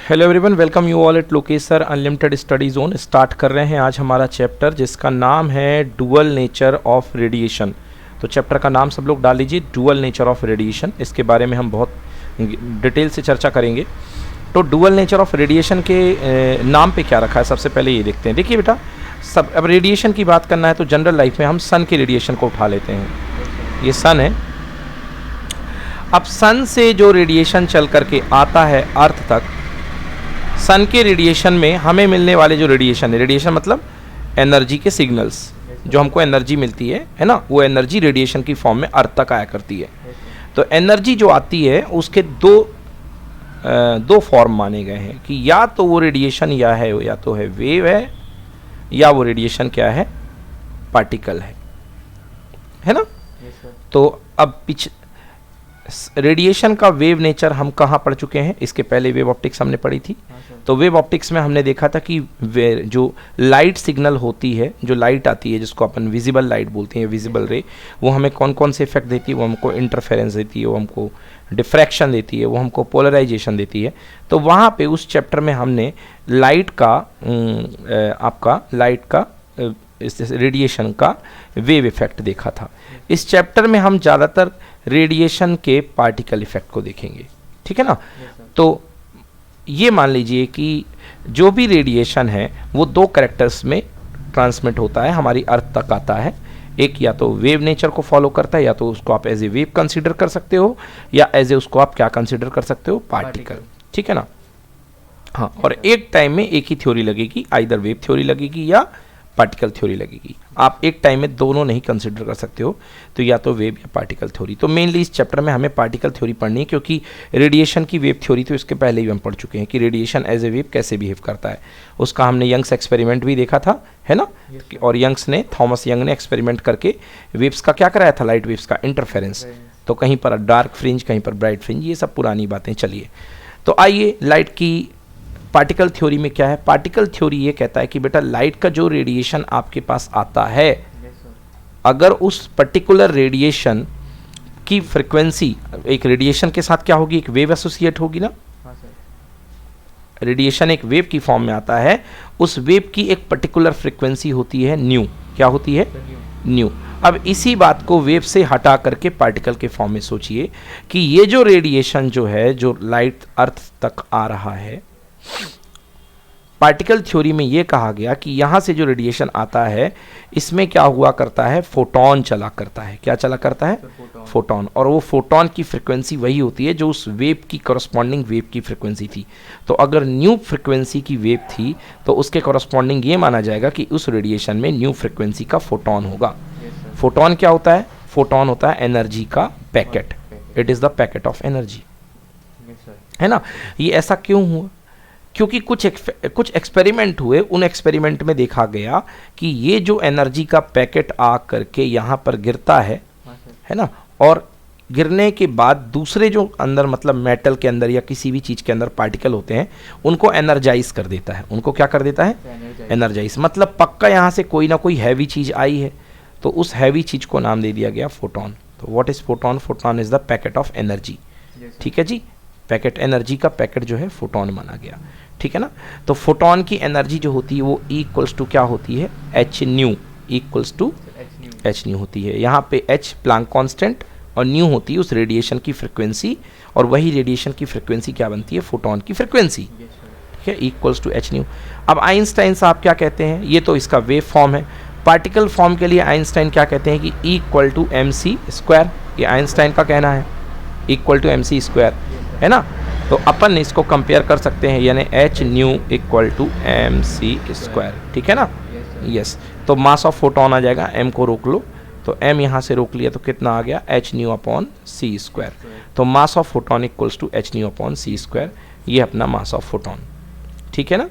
Hello everyone, welcome you all at Lokesh sir unlimited study zone. Start कर रहे हैं आज हमारा चैप्टर जिसका नाम है डुअल नेचर ऑफ रेडिएशन। तो चैप्टर का नाम सब लोग डाल लीजिए, डुअल नेचर ऑफ रेडिएशन। इसके बारे में हम बहुत डिटेल से चर्चा करेंगे। तो डुअल नेचर ऑफ रेडिएशन के नाम पे क्या रखा है, सबसे पहले ये देखते हैं। देखिए बेटा, सब अब रेडिएशन की बात करना है तो जनरल लाइफ में हम सन के रेडिएशन को उठा लेते हैं। ये सन है। अब सन से जो रेडिएशन चल करके आता है अर्थ तक, सन के रेडिएशन में हमें मिलने वाले जो रेडिएशन है, रेडिएशन मतलब एनर्जी के सिग्नल्स, जो हमको एनर्जी मिलती है ना, वो एनर्जी रेडिएशन की फॉर्म में अर्थ तक आया करती है। तो एनर्जी जो आती है उसके दो फॉर्म माने गए हैं कि या तो वो रेडिएशन या तो है वेव है, या वो रेडिएशन क्या है, पार्टिकल है ना। तो अब रेडिएशन का वेव नेचर हम कहाँ पढ़ चुके हैं, इसके पहले वेव ऑप्टिक्स हमने पढ़ी थी। तो वेव ऑप्टिक्स में हमने देखा था कि जो लाइट सिग्नल होती है, जो लाइट आती है जिसको अपन विजिबल लाइट बोलते हैं, विजिबल रे, वो हमें कौन कौन से इफेक्ट देती है। वो हमको इंटरफेरेंस देती है, वो हमको डिफ्रैक्शन देती है, वो हमको पोलराइजेशन देती है। तो वहाँ पे उस चैप्टर में हमने लाइट का रेडिएशन का वेव इफेक्ट देखा था। इस चैप्टर में हम ज़्यादातर रेडिएशन के पार्टिकल इफेक्ट को देखेंगे, ठीक है ना। तो ये मान लीजिए कि जो भी रेडिएशन है वो दो कैरेक्टर्स में ट्रांसमिट होता है, हमारी अर्थ तक आता है। एक या तो वेव नेचर को फॉलो करता है, या तो उसको आप एज ए वेव कंसीडर कर सकते हो, या एज ए उसको आप क्या कंसीडर कर सकते हो, पार्टिकल, ठीक है ना। हाँ, और एक टाइम में एक ही थ्योरी लगेगी, आइदर वेव थ्योरी लगेगी या पार्टिकल थ्योरी लगेगी। आप एक टाइम में दोनों नहीं कंसिडर कर सकते हो, तो या तो वेव या पार्टिकल थ्योरी। तो मेनली इस चैप्टर में हमें पार्टिकल थ्योरी पढ़नी है, क्योंकि रेडिएशन की वेव थ्योरी तो इसके पहले ही हम पढ़ चुके हैं कि रेडिएशन एज ए वेव कैसे बिहेव करता है। उसका हमने यंग्स एक्सपेरिमेंट भी देखा था, है ना। और थॉमस यंग ने एक्सपेरिमेंट करके वेव्स का क्या कराया था, लाइट वेव्स का इंटरफेरेंस। तो कहीं पर डार्क फ्रिंज, कहीं पर ब्राइट फ्रिंज, ये सब पुरानी बातें। चलिए, तो आइए लाइट की पार्टिकल थ्योरी में क्या है। पार्टिकल थ्योरी ये कहता है कि बेटा, लाइट का जो रेडिएशन आपके पास आता है, अगर उस पर्टिकुलर रेडिएशन की फ्रीक्वेंसी, एक रेडिएशन के साथ क्या होगी, एक वेव एसोसिएट होगी ना। रेडिएशन एक वेव की फॉर्म में आता है, उस वेव की एक पर्टिकुलर फ्रीक्वेंसी होती है न्यू। क्या होती है, न्यू। अब इसी बात को वेव से हटा करके पार्टिकल के फॉर्म में सोचिए कि ये जो रेडिएशन जो है, जो लाइट अर्थ तक आ रहा है, पार्टिकल थ्योरी में यह कहा गया कि यहां से जो रेडिएशन आता है, इसमें क्या हुआ करता है, फोटोन चला करता है। क्या चला करता है, फोटोन। और वो फोटोन की फ्रीक्वेंसी वही होती है जो उस वेव की करस्पॉन्डिंग वेव की फ्रीक्वेंसी थी। तो अगर न्यू फ्रीक्वेंसी की वेव थी तो उसके करस्पॉन्डिंग ये माना जाएगा कि उस रेडिएशन में न्यू फ्रीक्वेंसी का फोटोन होगा। फोटोन क्या होता है, फोटोन होता है एनर्जी का packet. It is the packet of energy, है ना। ये ऐसा क्यों हुआ, क्योंकि कुछ एक्सपेरिमेंट हुए। उन एक्सपेरिमेंट में देखा गया कि ये जो एनर्जी का पैकेट आ करके यहाँ पर गिरता है ना, और गिरने के बाद दूसरे जो अंदर, मतलब मेटल के अंदर या किसी भी चीज़ के अंदर पार्टिकल होते हैं, उनको एनर्जाइज कर देता है। उनको क्या कर देता है, एनर्जाइज। मतलब पक्का यहाँ से कोई ना कोई हैवी चीज़ आई है, तो उस हैवी चीज़ को नाम दे दिया गया फोटोन। तो what is photon, photon is the packet of energy, ठीक है जी। पैकेट, एनर्जी का पैकेट जो है फोटोन माना गया, ठीक है ना। तो फोटोन की एनर्जी जो होती है वो इक्वल्स टू क्या होती है, h nu, equals to H nu होती है। यहाँ पे एच प्लांक कांस्टेंट और न्यू होती है उस रेडिएशन की फ्रीक्वेंसी, और वही रेडिएशन की फ्रीक्वेंसी क्या बनती है, फोटोन की फ्रीक्वेंसी, ठीक है, इक्वल्स टू एच न्यू। अब आइंस्टाइन साहब क्या कहते हैं, ये तो इसका वेव फॉर्म है। पार्टिकल फॉर्म के लिए आइंस्टाइन क्या कहते हैं कि equal to M C square. ये आइंस्टाइन का कहना है, equal to M C square, है ना। तो अपन इसको कंपेयर कर सकते हैं, यानी h nu equal to M C square, ठीक है ना। यस, तो मास ऑफ फोटोन आ जाएगा, एम को रोक लो, तो एम यहाँ से रोक लिया तो कितना आ गया, h nu upon c square. तो mass of photon equals to H nu upon c square, ये अपना मास ऑफ फोटोन, ठीक है ना।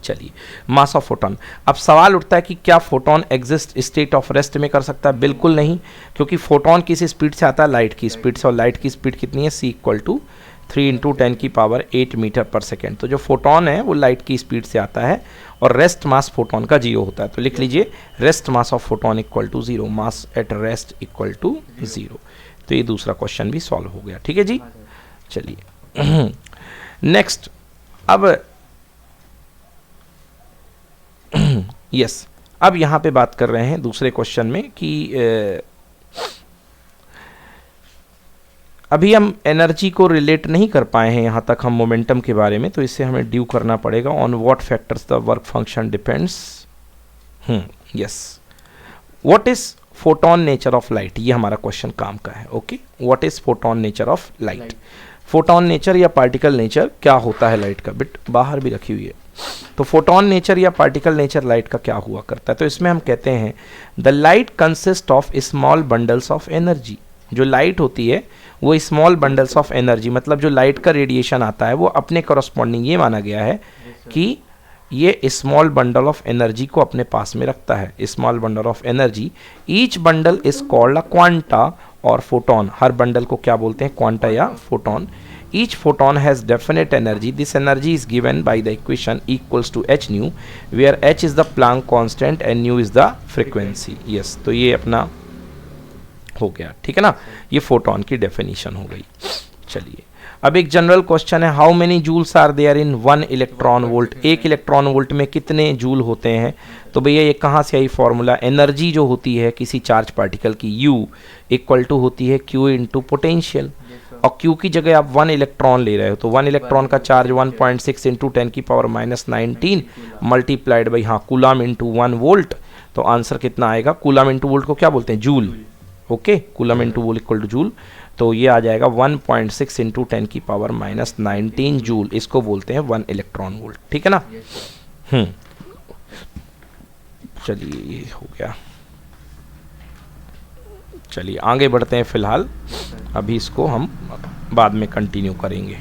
चलिए, मास ऑफ फोटोन। अब सवाल उठता है कि क्या photon exist state of rest में कर सकता है। बिल्कुल नहीं, क्योंकि फोटोन किस स्पीड से आता है, लाइट की स्पीड से, और लाइट की स्पीड कितनी है, सी इक्वल टू 3 × 10⁸ मीटर पर सेकेंड। तो जो फोटोन है वो लाइट की स्पीड से आता है, और रेस्ट मास फोटोन का 0 होता है। तो लिख लीजिए, rest mass of photon equal to 0, mass at rest equal to 0। तो ये दूसरा क्वेश्चन भी सॉल्व हो गया, ठीक है जी। चलिए नेक्स्ट अब यस अब यहाँ पे बात कर रहे हैं दूसरे क्वेश्चन में कि अभी हम एनर्जी को रिलेट नहीं कर पाए हैं यहाँ तक हम मोमेंटम के बारे में, तो इससे हमें ड्यू करना पड़ेगा on what factors the work function depends. Yes, what is photon nature of light, ये हमारा क्वेश्चन काम का है। Okay, what is photon nature of light, photon nature या पार्टिकल नेचर क्या होता है लाइट का, बिट बाहर भी रखी हुई है। तो फोटोन नेचर या पार्टिकल नेचर लाइट का क्या हुआ करता है, तो इसमें हम कहते हैं the light consist of small bundles of energy. जो लाइट होती है वो स्मॉल बंडल्स ऑफ एनर्जी, मतलब जो लाइट का रेडिएशन आता है वो अपने करस्पॉन्डिंग ये माना गया है कि ये स्मॉल बंडल ऑफ एनर्जी को अपने पास में रखता है, small bundle of energy. Each bundle is called a quanta और फोटोन, हर बंडल को क्या बोलते हैं, क्वांटा या photon. Each photon has definite energy. This energy is given by the equation equals to h nu, where h is the Planck constant and nu is the frequency. Yes, तो ये अपना हो गया, ठीक है ना, ये फोटोन की डेफिनेशन हो गई। चलिए अब एक जनरल क्वेश्चन है, how many joules are there in 1 electron volt, एक इलेक्ट्रॉन वोल्ट में कितने जूल होते हैं। तो भैया ये कहाँ से आई फॉर्मूला, एनर्जी जो होती है किसी चार्ज पार्टिकल की U इक्वल टू होती है Q इंटू पोटेंशियल, और Q की जगह आप 1 इलेक्ट्रॉन ले रहे हो तो 1 इलेक्ट्रॉन का चार्ज 1.6 इंटू 10 की पावर -19 मल्टीप्लाइड बाई हाँ कूलम इंटू 1 वोल्ट। तो आंसर कितना आएगा, कूलम इंटू वोल्ट को क्या बोलते हैं, joule. Okay, coulomb into volt equal two joule, तो ये आ जाएगा 1.6 इंटू 10 की पावर -19 जूल, इसको बोलते हैं 1 इलेक्ट्रॉन वोल्ट, ठीक है ना। चलिए ये हो गया, चलिए आगे बढ़ते हैं, फिलहाल अभी इसको हम बाद में कंटिन्यू करेंगे।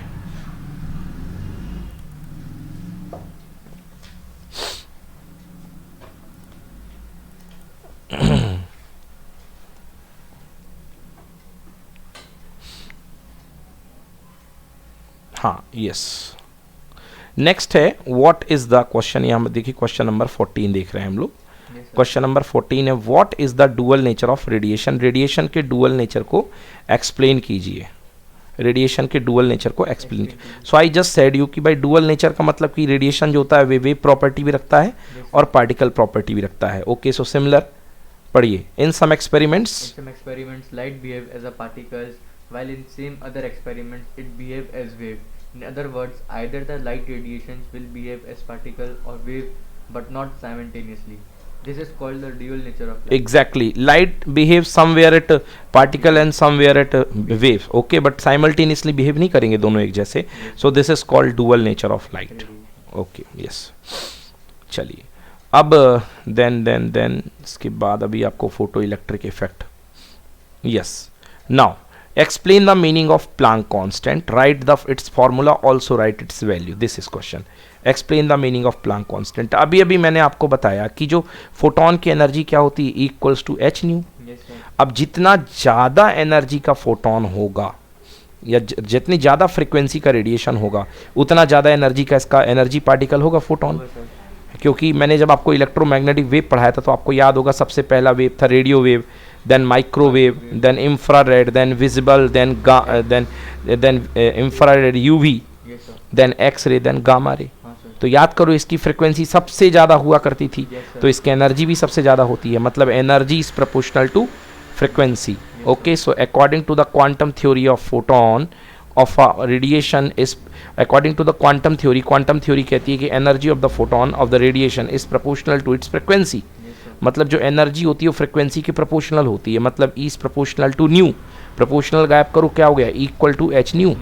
हाँ यस, नेक्स्ट है व्हाट इज द क्वेश्चन, यहाँ पर देखिए क्वेश्चन नंबर 14 देख रहे हैं हम लोग। क्वेश्चन नंबर 14 है what is the dual nature of radiation, radiation के डुअल नेचर को एक्सप्लेन कीजिए, रेडिएशन के डुअल नेचर को explain. So I just said you कि भाई डुअल नेचर का मतलब कि रेडिएशन जो होता है वेव प्रॉपर्टी भी रखता है और पार्टिकल प्रॉपर्टी भी रखता है। ओके, सो सिमिलर पढ़िए, in some experiments light behave as a particles while in same other experiments it behave as wave. In other words, either the light radiations will behave as particle or wave but not simultaneously. This is called the dual nature of light. Exactly, light behaves somewhere at particle and somewhere at wave. Okay, but simultaneously behave नहीं करेंगे दोनों एक जैसे, so this is called dual nature of light. Okay, yes. चलिए अब then इसके बाद अभी आपको photo electric effect. Yes, now explain the meaning of Planck constant, write its formula, also write its value. This is question. Explain the meaning of Planck constant. अभी मैंने आपको बताया कि जो फोटोन की एनर्जी क्या होती है, इक्वल्स टू h न्यू। अब जितना ज़्यादा एनर्जी का फोटोन होगा या जितनी ज़्यादा फ्रिक्वेंसी का रेडिएशन होगा उतना ज़्यादा एनर्जी का इसका एनर्जी पार्टिकल होगा फोटोन। क्योंकि मैंने जब आपको इलेक्ट्रोमैग्नेटिक वेव पढ़ाया था तो आपको याद होगा सबसे पहला वेव था radio wave, then microwave, then infrared, then visible, then infrared UV, then X-ray, then gamma ray। तो याद करो इसकी फ्रीक्वेंसी सबसे ज़्यादा हुआ करती थी, तो इसकी एनर्जी भी सबसे ज़्यादा होती है, मतलब energy is proportional to frequency. Okay, so according to the quantum theory of photon of radiation is, according to the quantum theory कहती है कि energy of the photon of the radiation is proportional to its frequency, मतलब जो energy होती है वो frequency की proportional होती है, मतलब is proportional to nu, proportional गायब करो क्या हो गया, equal to h nu.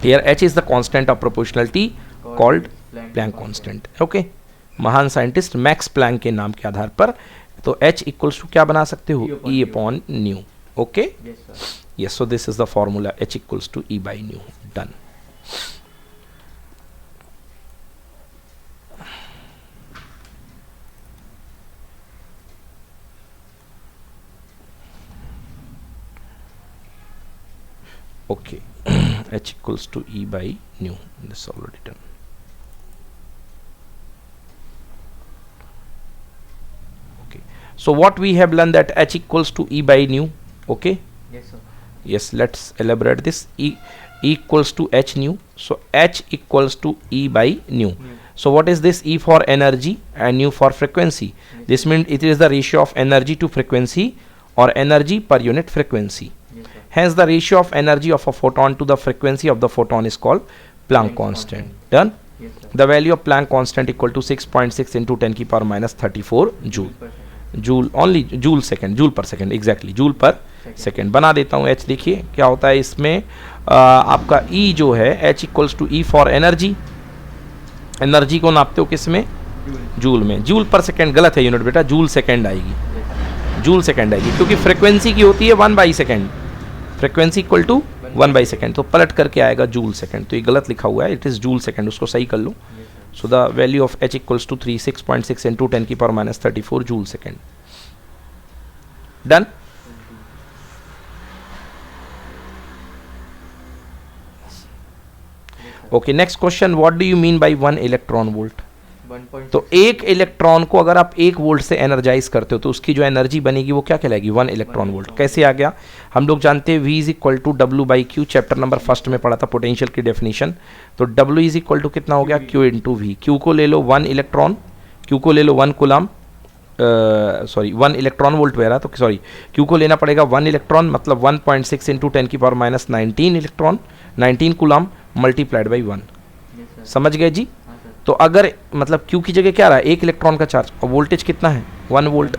Here h is the constant of proportionality called Planck constant. Okay, महान साइंटिस्ट मैक्स प्लैंक के नाम के आधार पर, तो h इक्वल्स टू क्या बना सकते हो, E upon nu. Okay, yes, so this is the formula, h equals to E by nu. Done. Okay, h equals to E by nu. This is already done. Okay, so what we have learned that h equals to E by nu. Okay, yes sir. Yes, let's elaborate this. E equals to h nu. So h equals to E by nu. So what is this? E for energy and nu for frequency. This means it is the ratio of energy to frequency or energy per unit frequency. Hence the ratio of energy of a photon to the frequency of the photon is called Planck constant. Done? The value of Planck constant equal to 6.6 into 10 की power minus 34 joule. Joule only, joule second, joule पर second, exactly joule पर second बना देता हूँ। H देखिए क्या होता है इसमें, आपका ई जो है h equals to E for energy. Energy को नापते हो किस में? जूल में। जूल पर सेकेंड गलत है यूनिट बेटा, जूल सेकेंड आएगी, जूल सेकेंड आएगी, क्योंकि फ्रिक्वेंसी की होती है 1/सेकेंड, फ्रिक्वेंसी इक्वल टू 1/सेकेंड, तो पलट करके आएगा जूल सेकेंड। तो ये गलत लिखा हुआ है, इट इज़ जूल सेकेंड, उसको सही कर लो। So the value of h equals to 36.6 into 10 की power minus 34 joule second. Done? Okay, next question. What do you mean by 1 electron volt? तो एक इलेक्ट्रॉन को अगर आप 1 वोल्ट से एनर्जाइज करते हो तो उसकी जो एनर्जी बनेगी वो क्या कहलाएगी? 1 इलेक्ट्रॉन वोल्ट। कैसे आ गया? हम लोग जानते हैं V is equal to W by q, chapter number first में पढ़ा था पोटेंशियल की डेफिनेशन। तो W इज इक्वल टू कितना हो गया? Q into V. क्यू को ले लो 1 इलेक्ट्रॉन, क्यू को ले लो 1 कुलाम, सॉरी 1 इलेक्ट्रॉन वोल्ट वगैरह, तो सॉरी क्यू को लेना पड़ेगा 1 इलेक्ट्रॉन, मतलब 1.6 इंटू 10 की power minus 19 electron, 19 कुलाम multiplied by 1। समझ गए जी? तो अगर मतलब Q की जगह क्या रहा है? 1 इलेक्ट्रॉन का चार्ज, और वोल्टेज कितना है? 1 वोल्ट।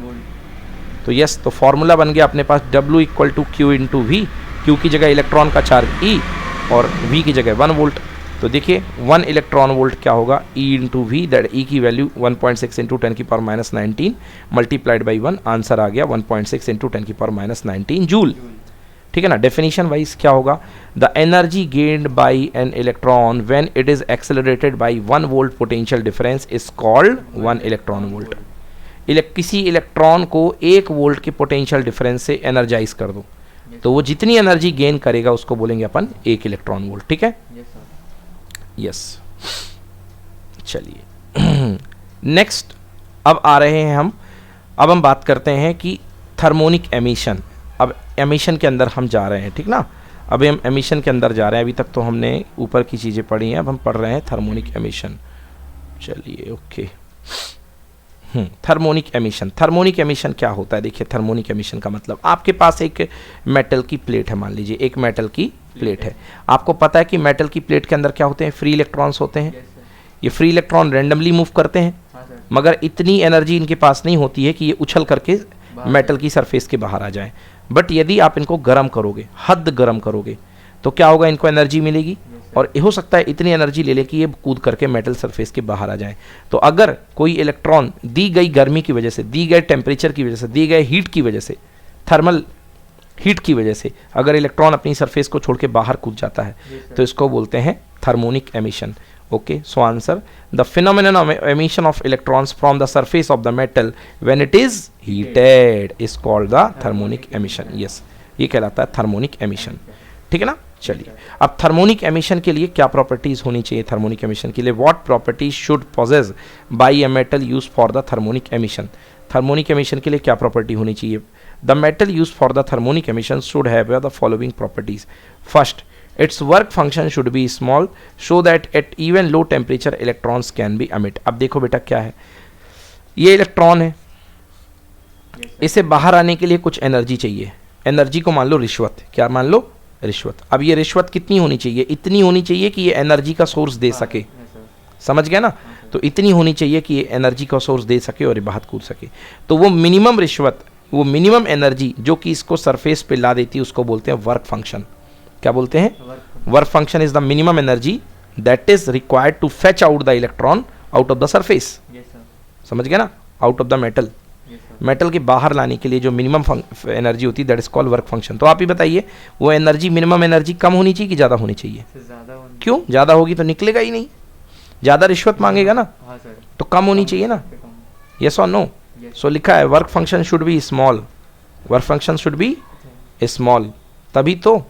तो यस, तो फॉर्मूला बन गया अपने पास W equal to q into V. Q की जगह इलेक्ट्रॉन का चार्ज E और V की जगह 1 वोल्ट। तो देखिए 1 इलेक्ट्रॉन वोल्ट क्या होगा? E into V, that E की वैल्यू 1.6 इंटू 10 की power minus 19 multiplied by 1, answer आ गया 1.6 इंटू 10 की पावर माइनस 19 जूल। ठीक है ना? डेफिनेशन वाइज क्या होगा? The energy gained by an electron when it is accelerated by 1 volt potential difference is called 1 electron volt. किसी इलेक्ट्रॉन को 1 वोल्ट के पोटेंशियल डिफरेंस से एनर्जाइज कर दो तो वो जितनी एनर्जी गेन करेगा उसको बोलेंगे अपन 1 इलेक्ट्रॉन वोल्ट। ठीक है? यस। चलिए नेक्स्ट अब आ रहे हैं अब हम बात करते हैं कि थर्मोनिक एमिशन। अब एमिशन के अंदर हम जा रहे हैं, ठीक ना? अभी हम एमिशन के अंदर जा रहे हैं। अभी तक तो हमने ऊपर की चीज़ें पढ़ी हैं, अब हम पढ़ रहे हैं थर्मोनिक एमिशन। चलिए okay. Thermionic emission. Thermionic emission क्या होता है? देखिए थर्मोनिक एमिशन का मतलब, आपके पास एक मेटल की प्लेट है, मान लीजिए एक मेटल की प्लेट है। आपको पता है कि मेटल की प्लेट के अंदर क्या होते हैं? फ्री इलेक्ट्रॉन्स होते हैं। ये फ्री इलेक्ट्रॉन रैंडमली मूव करते हैं, मगर इतनी एनर्जी इनके पास नहीं होती है कि ये उछल करके मेटल की सरफेस के बाहर आ जाए। बट यदि आप इनको गर्म करोगे, हद गर्म करोगे, तो क्या होगा? इनको एनर्जी मिलेगी, और हो सकता है इतनी एनर्जी ले ले कि ये कूद करके मेटल सरफेस के बाहर आ जाए। तो अगर कोई इलेक्ट्रॉन दी गई गर्मी की वजह से, दी गए टेम्परेचर की वजह से, दी गए हीट की वजह से, थर्मल हीट की वजह से अगर इलेक्ट्रॉन अपनी सरफेस को छोड़ के बाहर कूद जाता है तो इसको बोलते हैं thermionic emission. Okay, so answer, the phenomenon of emission of electrons from the surface of the metal when it is heated is called the thermonic emission. Yes, ये कहलाता है थर्मोनिक एमिशन। ठीक है ना? चलिए अब थर्मोनिक एमिशन के लिए क्या प्रॉपर्टीज होनी चाहिए? थर्मोनिक एमिशन के लिए what properties should possess by a metal use for the thermionic emission. Thermionic emission के लिए क्या प्रॉपर्टी होनी चाहिए? The metal use for the thermionic emission should have the following properties. First, its work function should be small so that at even low temperature electrons can be emit। अब देखो बेटा क्या है, ये इलेक्ट्रॉन है, इसे बाहर आने के लिए कुछ एनर्जी चाहिए। एनर्जी को मान लो रिश्वत, क्या मान लो? रिश्वत। अब ये रिश्वत कितनी होनी चाहिए? इतनी होनी चाहिए कि ये एनर्जी का सोर्स दे सके। समझ गया ना? तो इतनी होनी चाहिए कि ये एनर्जी का सोर्स दे सके और ये बाहर कूद सके। तो वो मिनिमम रिश्वत, वो मिनिमम एनर्जी जो कि इसको सरफेस पे ला देती है उसको बोलते हैं वर्क फंक्शन। क्या बोलते हैं? Work function is the minimum energy that is required to fetch out the electron out of the surface. समझ गया ना? Out of the metal, metal के बाहर लाने के लिए जो मिनिमम एनर्जी होती है that is called work function. तो आप ही बताइए, वो एनर्जी मिनिमम एनर्जी कम होनी चाहिए कि ज़्यादा होनी चाहिए? क्यों? ज़्यादा होगी तो निकलेगा ही नहीं, ज़्यादा रिश्वत मांगेगा ना, तो कम होनी चाहिए ना। यस और नो? सो लिखा है work function should be small, work function should be small, तभी तो।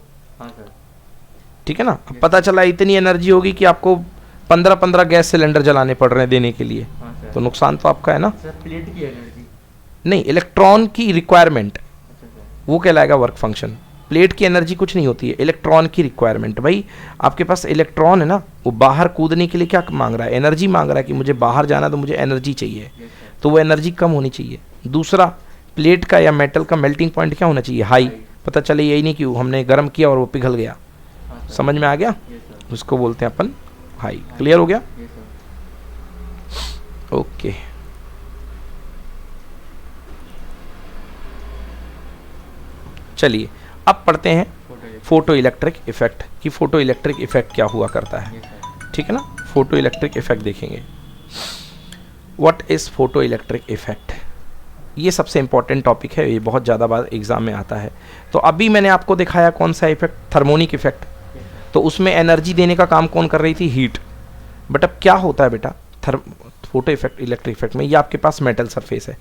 ठीक है ना? अब पता चला इतनी एनर्जी होगी कि आपको 15-15 गैस सिलेंडर जलाने पड़ रहे हैं देने के लिए, तो नुकसान तो आपका है ना। प्लेट की एनर्जी नहीं, इलेक्ट्रॉन की रिक्वायरमेंट, वो कहलाएगा वर्क फंक्शन। प्लेट की एनर्जी कुछ नहीं होती है, इलेक्ट्रॉन की रिक्वायरमेंट। भाई आपके पास इलेक्ट्रॉन है ना, वो बाहर कूदने के लिए क्या मांग रहा है, एनर्जी मांग रहा है कि मुझे बाहर जाना तो मुझे एनर्जी चाहिए, Yes, sir. तो वो एनर्जी कम होनी चाहिए। दूसरा, प्लेट का या मेटल का मेल्टिंग पॉइंट क्या होना चाहिए, हाई। पता चले यही नहीं कि हमने गर्म किया और वो पिघल गया, हाँ, sir. समझ में आ गया, Yes, sir. उसको बोलते हैं अपन हाई। क्लियर हो गया, Yes, sir. ओके। चलिए अब पढ़ते हैं Photoelectric. फोटो इलेक्ट्रिक इफेक्ट कि फोटो इलेक्ट्रिक इफेक्ट क्या हुआ करता है, Yes, sir. ठीक है ना। फोटो इलेक्ट्रिक इफेक्ट देखेंगे। What is photo electric effect, ये सबसे इंपॉर्टेंट टॉपिक है, ये बहुत ज़्यादा बार एग्जाम में आता है। तो अभी मैंने आपको दिखाया कौन सा effect, thermionic effect, Yes, sir. तो उसमें एनर्जी देने का काम कौन कर रही थी, हीट। बट अब क्या होता है बेटा फोटो इफेक्ट इलेक्ट्रिक इफेक्ट में, ये आपके पास मेटल सरफेस है,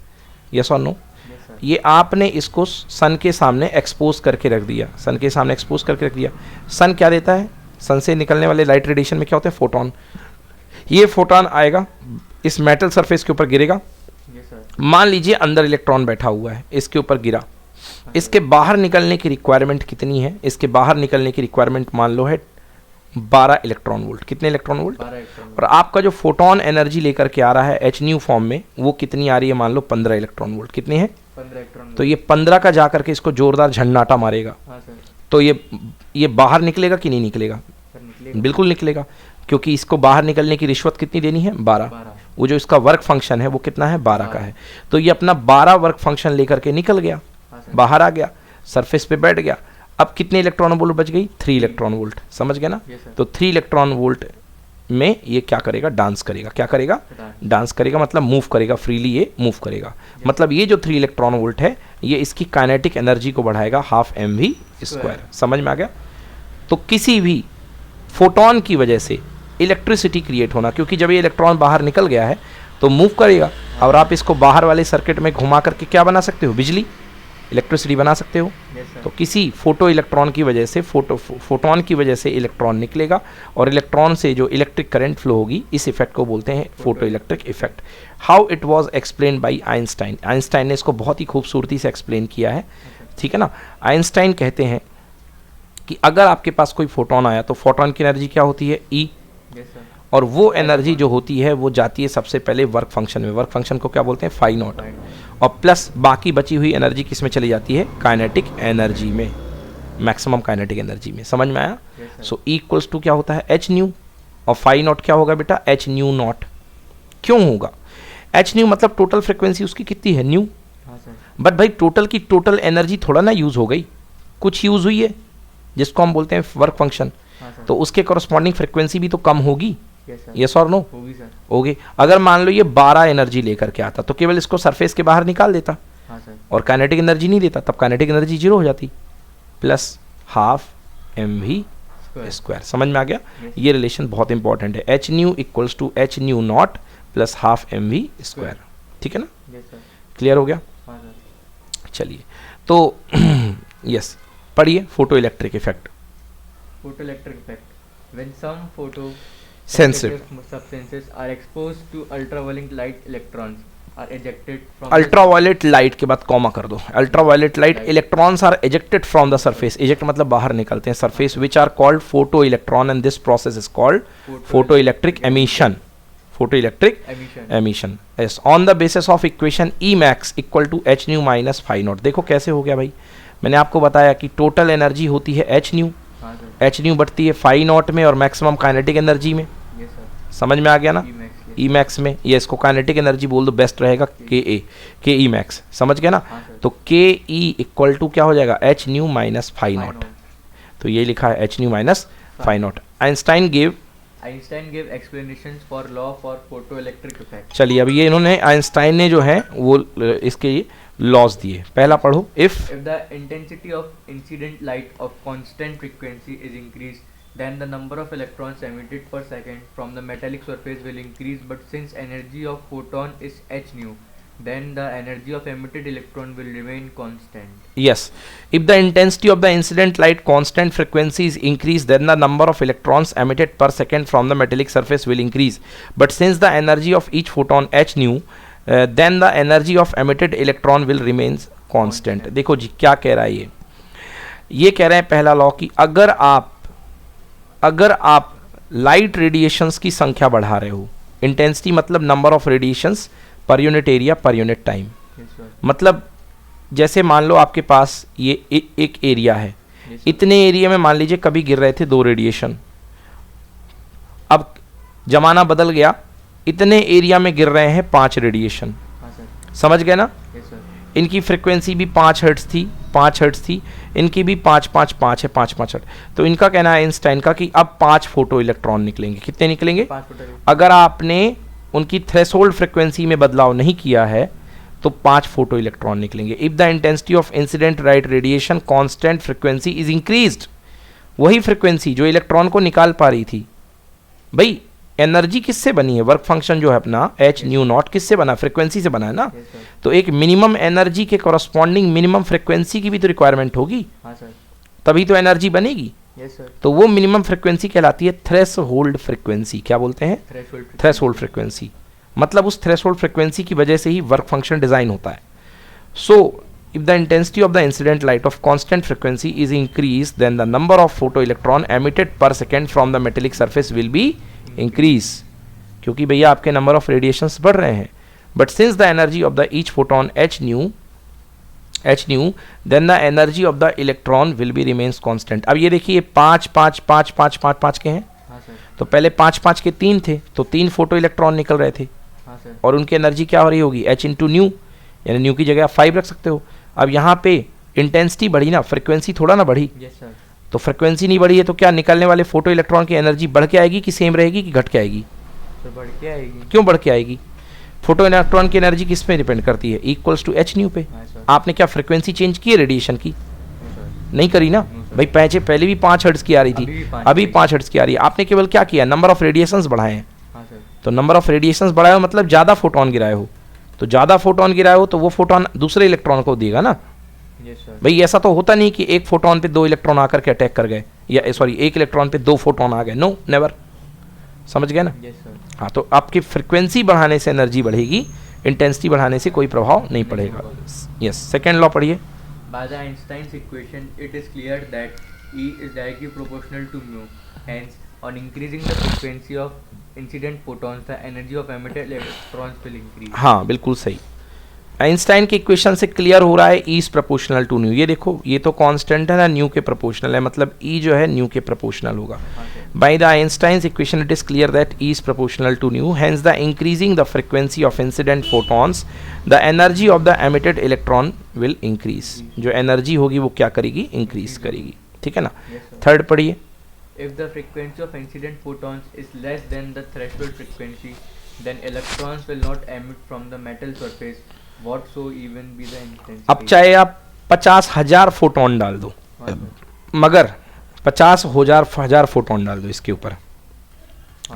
यस और नो। Yes, sir. ये आपने इसको सन के सामने एक्सपोज करके रख दिया, सन के सामने एक्सपोज करके रख दिया। सन क्या देता है, सन से निकलने वाले लाइट रेडिएशन में क्या होते हैं, फोटोन। ये फोटोन आएगा इस मेटल सरफेस के ऊपर गिरेगा। Yes, sir. मान लीजिए अंदर इलेक्ट्रॉन बैठा हुआ है, इसके ऊपर गिरा, हाँ, इसके बाहर निकलने की रिक्वायरमेंट कितनी है, इसके बाहर निकलने की रिक्वायरमेंट मान लो है 12 इलेक्ट्रॉन वोल्ट। कितने इलेक्ट्रॉन वोल्ट, 12 इलेक्ट्रॉन. और आपका जो फोटोन एनर्जी लेकर के आ रहा है एच न्यू फॉर्म में, वो कितनी आ रही है, मान लो 15 इलेक्ट्रॉन वोल्ट। कितनी है, 15 इलेक्ट्रॉन. तो ये 15 का जा करके इसको जोरदार झंडाटा मारेगा, हाँ सर. तो ये बाहर निकलेगा कि नहीं निकलेगा, सर निकलेगा. बिल्कुल निकलेगा, क्योंकि इसको बाहर निकलने की रिश्वत कितनी देनी है, 12। 12. वो जो इसका वर्क फंक्शन है वो कितना है, 12 का है। तो ये अपना 12 वर्क फंक्शन लेकर के निकल गया, हाँ सर. बाहर आ गया, सरफेस पे बैठ गया। अब कितने इलेक्ट्रॉन वोल्ट बच गई, 3 इलेक्ट्रॉन वोल्ट, समझ गए ना। Yes, sir. तो 3 इलेक्ट्रॉन वोल्ट में ये क्या करेगा, डांस करेगा। क्या करेगा, Dance. डांस करेगा, मतलब मूव करेगा, फ्रीली ये मूव करेगा। Yes. मतलब ये जो 3 इलेक्ट्रॉन वोल्ट है, ये इसकी काइनेटिक एनर्जी को बढ़ाएगा 12 mv स्क्वायर। समझ में आ गया। तो किसी भी फोटोन की वजह से इलेक्ट्रिसिटी क्रिएट होना, क्योंकि जब ये इलेक्ट्रॉन बाहर निकल गया है तो मूव करेगा, और आप इसको बाहर वाले सर्किट में घुमा करके क्या बना सकते हो, बिजली, इलेक्ट्रिसिटी बना सकते हो। Yes, sir. तो किसी फोटो इलेक्ट्रॉन की वजह से, फोटोन की वजह से इलेक्ट्रॉन निकलेगा, और इलेक्ट्रॉन से जो इलेक्ट्रिक करंट फ्लो होगी, इस इफेक्ट को बोलते हैं photo electric effect. How it was explain by Einstein, Einstein ने इसको बहुत ही खूबसूरती से एक्सप्लेन किया है, ठीक है ना। आइंस्टाइन कहते हैं कि अगर आपके पास कोई फोटोन आया तो फोटोन की एनर्जी क्या होती है, ई, Yes, sir. और वो एनर्जी जो होती है वो जाती है सबसे पहले वर्क फंक्शन में। वर्क फंक्शन को क्या बोलते हैं, फाई नॉट, Fine. और प्लस बाकी बची हुई एनर्जी किस में चली जाती है, काइनेटिक एनर्जी में, मैक्सिमम काइनेटिक एनर्जी में। समझ में आया। Yes, sir. So equals to क्या होता है, एच न्यू, और फाई नॉट क्या होगा बेटा, एच न्यू नॉट। क्यों होगा, एच न्यू मतलब टोटल फ्रिक्वेंसी उसकी कितनी है, न्यू। हाँ सर. बट भाई टोटल की टोटल एनर्जी थोड़ा ना यूज़ हो गई, कुछ यूज़ हुई है जिसको हम बोलते हैं वर्क फंक्शन, हाँ सर. तो उसके कॉरस्पॉन्डिंग फ्रिक्वेंसी भी तो कम होगी, Yes, sir. यस और नो, होगी सर. होगी। अगर मान लो ये 12 एनर्जी लेकर के आता तो केवल इसको सरफेस के बाहर निकाल देता हाँ सर. और काइनेटिक एनर्जी नहीं देता, तब काइनेटिक एनर्जी जीरो हो जाती, प्लस 12 mv Square. स्क्वायर। समझ में आ गया। Yes. ये रिलेशन बहुत इंपॉर्टेंट है, h nu equals to H nu naught plus 12 mv square, ठीक है ना। Yes, sir. क्लियर हो गया। हाँ सर. चलिए तो यस, पढ़िए photo electric effect. Photoelectric effect. When some photo Sensitive. substances are exposed to ultraviolet light, electrons are ejected from ultraviolet light के बाद कॉमा कर दो, ultraviolet light, Light. Electrons are ejected from the surface, eject मतलब बाहर निकलते हैं surface, which are called photo electron, and this process is called photo electric emission, photo electric emission. Emission. Yes, on the basis of equation E max equal to H nu minus phi naught. देखो कैसे हो गया भाई, मैंने आपको बताया कि total energy होती है एच न्यू, हाँ सर. एच न्यू बढ़ती है फाई नॉट में और मैक्सिमम काइनेटिक एनर्जी में। Yes, sir. समझ में आ गया ना, Emax, yes. ई मैक्स में, ये इसको काइनेटिक एनर्जी बोल दो, बेस्ट रहेगा के ई मैक्स, समझ गए ना। हाँ सर. तो के ई इक्वल टू क्या हो जाएगा, h nu minus phi Phi naught, naught. तो ये लिखा है h nu minus phi naught. Einstein gave, Einstein gave explanations for law for photoelectric effect. चलिए अब ये इन्होंने आइंस्टाइन ने जो है वो इसके लॉज दिए। पहला पढ़ो, if If the intensity of incident light of constant frequency is increased, then the number of electrons emitted per second from the metallic surface will increase. But since energy of photon is h nu, then the energy of emitted electron will remain constant. yes, if the intensity of the incident light constant frequency is increased, then the number of electrons emitted per second from the metallic surface will increase. But since the energy of each photon h nu, then the energy of emitted electron will remains constant. देखो जी क्या कह रहा है ये, ये कह रहे हैं पहला लॉ कि अगर आप लाइट रेडिएशंस की संख्या बढ़ा रहे हो, इंटेंसिटी मतलब number of radiations per unit area per unit time, मतलब जैसे मान लो आपके पास ये एक एरिया है, इतने एरिया में मान लीजिए कभी गिर रहे थे 2 रेडिएशन, अब जमाना बदल गया, इतने एरिया में गिर रहे हैं 5 रेडिएशन। समझ गए ना? इनकी फ्रीक्वेंसी भी 5 हर्ट्ज थी, इनकी भी 5 है 5 हर्ट्ज। तो इनका कहना है आइंस्टाइन का कि अब 5 फोटो इलेक्ट्रॉन निकलेंगे। कितने निकलेंगे? 5 अगर आपने उनकी थ्रेशोल्ड फ्रीक्वेंसी में बदलाव नहीं किया है तो 5 फोटो इलेक्ट्रॉन निकलेंगे। If the intensity of incident light radiation constant frequency is increased, वही फ्रीक्वेंसी जो इलेक्ट्रॉन को निकाल पा रही थी। भाई एनर्जी किससे बनी है? वर्क फंक्शन जो है अपना एच न्यू नॉट किससे बना? फ्रीक्वेंसी से बना है ना। तो एक मिनिमम एनर्जी के कॉरस्पॉन्डिंग मिनिमम फ्रीक्वेंसी की भी तो रिक्वायरमेंट होगी, तभी तो एनर्जी बनेगी। तो वो मिनिमम फ्रीक्वेंसी कहलाती है थ्रेशोल्ड फ्रीक्वेंसी। क्या बोलते हैं? Threshold frequency. मतलब उस थ्रेशोल्ड फ्रीक्वेंसी की वजह से ही वर्क फंक्शन डिजाइन होता है। सो if the intensity of the incident light of constant frequency is increased, then the number of photoelectron emitted per second from the metallic surface will be increase, क्योंकि भैया आपके number of radiations बढ़ रहे हैं। But since the energy of the each photon h nu, then the energy of the electron will be remains constant। अब ये देखिए 5 के हैं, तो पहले 5 के 3 थे, तो 3 फोटो इलेक्ट्रॉन निकल रहे थे, और उनकी एनर्जी क्या हो रही होगी? h इंटू न्यू, यानी न्यू की जगह आप 5 रख सकते हो। अब यहाँ पे इंटेंसिटी बढ़ी ना, फ्रीक्वेंसी थोड़ा ना बढ़ी। तो फ्रीक्वेंसी नहीं बढ़ी है तो क्या निकलने वाले फोटो इलेक्ट्रॉन की एनर्जी बढ़ के आएगी कि सेम रहेगी कि घट के आएगी? तो बढ़ के आएगी। क्यों बढ़ के आएगी? फोटो इलेक्ट्रॉन की एनर्जी किस पे डिपेंड करती है? इक्वल्स टू एच न्यू पे। आपने क्या फ्रीक्वेंसी चेंज की है रेडिएशन की? नहीं करी ना भाई। पहले भी 5 हर्ट्ज की आ रही थी, अभी 5 हर्ट्ज की आ रही है। आपने केवल क्या किया? नंबर ऑफ रेडिएशंस बढ़ाए हैं। तो नंबर ऑफ रेडिएशंस बढ़ाए हो मतलब ज्यादा फोटोन गिराए हो, तो ज्यादा फोटोन गिराए हो तो वो फोटोन दूसरे इलेक्ट्रॉन को देगा ना। भाई ऐसा तो होता नहीं कि एक फोटोन पे 2 इलेक्ट्रॉन आकर के अटैक कर गए, या सॉरी एक इलेक्ट्रॉन पे 2 फोटोन आ गए। No, never. समझ गए ना? हाँ, तो आपकी फ्रीक्वेंसी बढ़ाने से एनर्जी बढ़ेगी, इंटेंसिटी बढ़ाने से कोई प्रभाव नहीं पड़ेगा। यस, सेकेंड लॉ पढ़िए। By the Einstein's equation, it is clear that E is directly proportional to mu. Hence, on increasing the frequency of incident photons, the energy of emitted electrons will increase. हाँ, बिल्कुल सही। Einstein के equation से clear हो रहा है E is proportional to nu. ये देखो, ये तो कांस्टेंट है ना, न्यू के प्रोपोर्शनल है, मतलब E जो है न्यू के प्रोपोर्शनल होगा। By the Einstein's equation it is clear that E is proportional to nu, hence the increasing the frequency of incident photons the energy of the emitted electron will increase. जो energy होगी वो क्या करेगी? Increase करेगी। ठीक है ना? Third पढ़िए। If the frequency of incident photons is less than the threshold frequency, then electrons will not emit from the metal surface, whatsoever be the intensity. अब चाहे आप 50,000 फोटोन डाल दो, मगर 50,000 फोटोन डाल दो इसके ऊपर,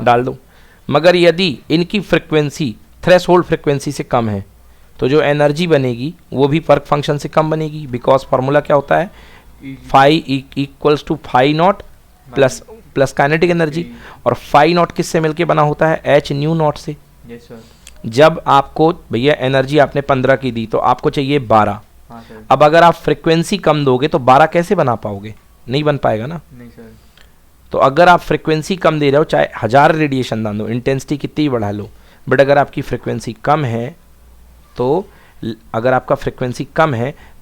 डाल दो, मगर यदि इनकी फ्रीक्वेंसी थ्रेशोल्ड फ्रीक्वेंसी से कम है तो जो एनर्जी बनेगी वो भी वर्क फंक्शन से कम बनेगी। बिकॉज फार्मूला क्या होता है? Phi equals to phi naught plus kinetic energy, और फाई नॉट किससे मिलके बना होता है? एच न्यू नॉट से। जब आपको भैया एनर्जी आपने 15 की दी तो आपको चाहिए 12। अब अगर आप फ्रीक्वेंसी कम दोगे तो 12 कैसे बना पाओगे? नहीं बन पाएगा ना। नहीं सर। तो अगर आप फ्रीक्वेंसी कम दे रहे हो, चाहे 1000 रेडिएशन डाल दो, इंटेंसिटी कितनी बढ़ा लो, बट अगर आपकी फ्रीक्वेंसी कम है तो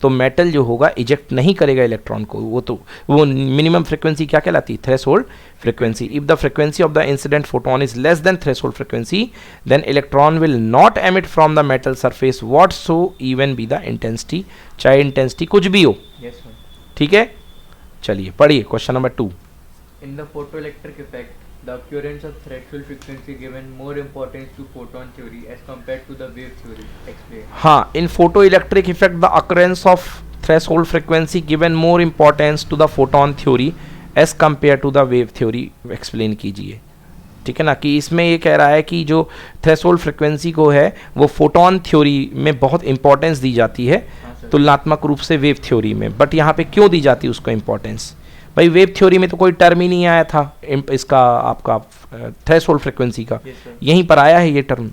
तो मेटल जो होगा इजेक्ट नहीं करेगा इलेक्ट्रॉन को। वो मिनिमम फ्रीक्वेंसी क्या कहलाती है? Threshold frequency. If the frequency of the incident photon is less than threshold frequency, then electron will not emit from the metal surface what so even be the intensity, चाहे intensity कुछ भी हो। ठीक है, चलिए पढ़िए question number 2। In the photoelectric effect, the occurrence of threshold frequency given more importance to photon theory as compared to the wave theory. Explain. हाँ, in photoelectric effect the occurrence of threshold frequency given more importance to the photon theory as compared to the wave theory. Explain कीजिए। ठीक है ना, कि इसमें ये कह रहा है कि जो थ्रेशोल्ड फ्रीक्वेंसी को है वो फोटोन थ्योरी में बहुत इंपॉर्टेंस दी जाती है तुलनात्मक रूप से वेव थ्योरी में। बट यहाँ पे क्यों दी जाती है उसको इंपॉर्टेंस? भाई वेव थ्योरी में तो कोई टर्म ही नहीं आया था इसका, आपका थ्रेशोल्ड फ्रीक्वेंसी का। यहीं पर आया है ये टर्म।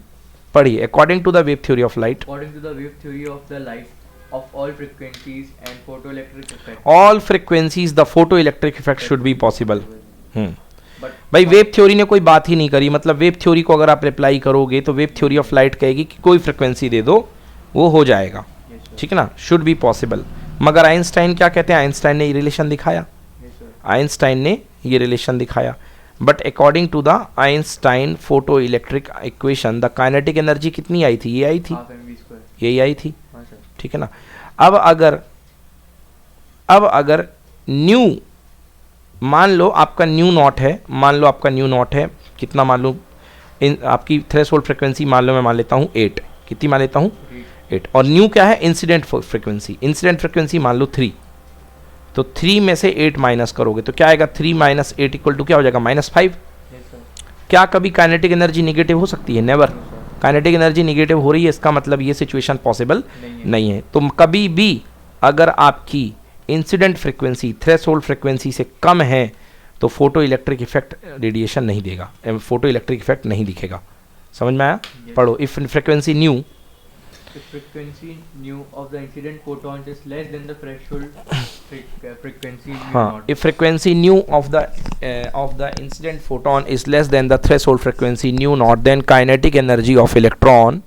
पढ़िए। According to the wave theory of light, according to the wave theory of the light, of all frequencies and photoelectric effect. All frequencies the photoelectric effect should be possible. But भाई wave theory ने कोई बात ही नहीं करी, मतलब wave theory को अगर आप अप्लाई करोगे तो वेव थ्योरी ऑफ लाइट कहेगी कि कोई फ्रिक्वेंसी दे दो वो हो जाएगा, yes sir, ठीक है ना, शुड बी पॉसिबल। मगर आइंस्टाइन क्या कहते हैं, आइंस्टाइन ने ये रिलेशन दिखाया, yes sir, आइंस्टाइन ने ये रिलेशन दिखाया, but according to the Einstein photo electric equation the kinetic energy कितनी आई थी, ये आई थी, half mv square. यही आई थी, हाँ सर, ठीक है ना। अब अगर न्यू मान लो आपका न्यू नॉट है, मान लो आपका न्यू नॉट है कितना, मान लो आपकी थ्रेशोल्ड फ्रिक्वेंसी मान लो मैं मान लेता हूँ 8, कितनी मान लेता हूँ 8, और न्यू क्या है इंसिडेंट फ्रिक्वेंसी, इंसिडेंट फ्रिक्वेंसी मान लो 3, तो 3 में से 8 माइनस करोगे तो क्या आएगा, 3 माइनस 8 इक्वल टू क्या हो जाएगा, -5। yes sir, क्या कभी काइनेटिक एनर्जी निगेटिव हो सकती है, never. no sir, kinetic energy negative हो रही है, इसका मतलब ये सिचुएशन पॉसिबल नहीं है, नहीं है। तो कभी भी अगर आपकी इंसिडेंट फ्रिक्वेंसी थ्रेशोल्ड फ्रिक्वेंसी से कम है तो फोटो इलेक्ट्रिक इफेक्ट रेडिएशन नहीं देगा, फोटो इलेक्ट्रिक इफेक्ट नहीं दिखेगा। समझ में आया? Yes. पढ़ो, if frequency new, the frequency nu of the incident photons is less than the threshold frequency mu हाँ, naught. if frequency nu of the incident photon is less than the threshold frequency nu naught, then kinetic energy of electron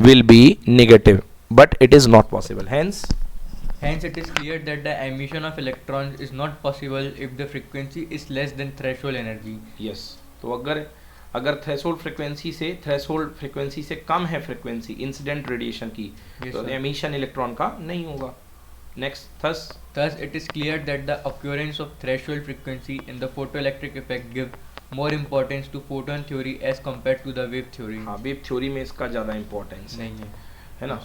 will be negative, but it is not possible. Hence, it is clear that the emission of electrons is not possible if the frequency is less than threshold energy. yes, तो अगर threshold frequency से कम है frequency incident radiation की, Yes, तो sir. Emission electron का नहीं होगा। Next, Thus, it is clear that the occurrence of threshold frequency in the photoelectric effect give more importance to photon theory as compared to the wave theory. हाँ, wave theory में इसका ज़्यादा importance नहीं है, है ना,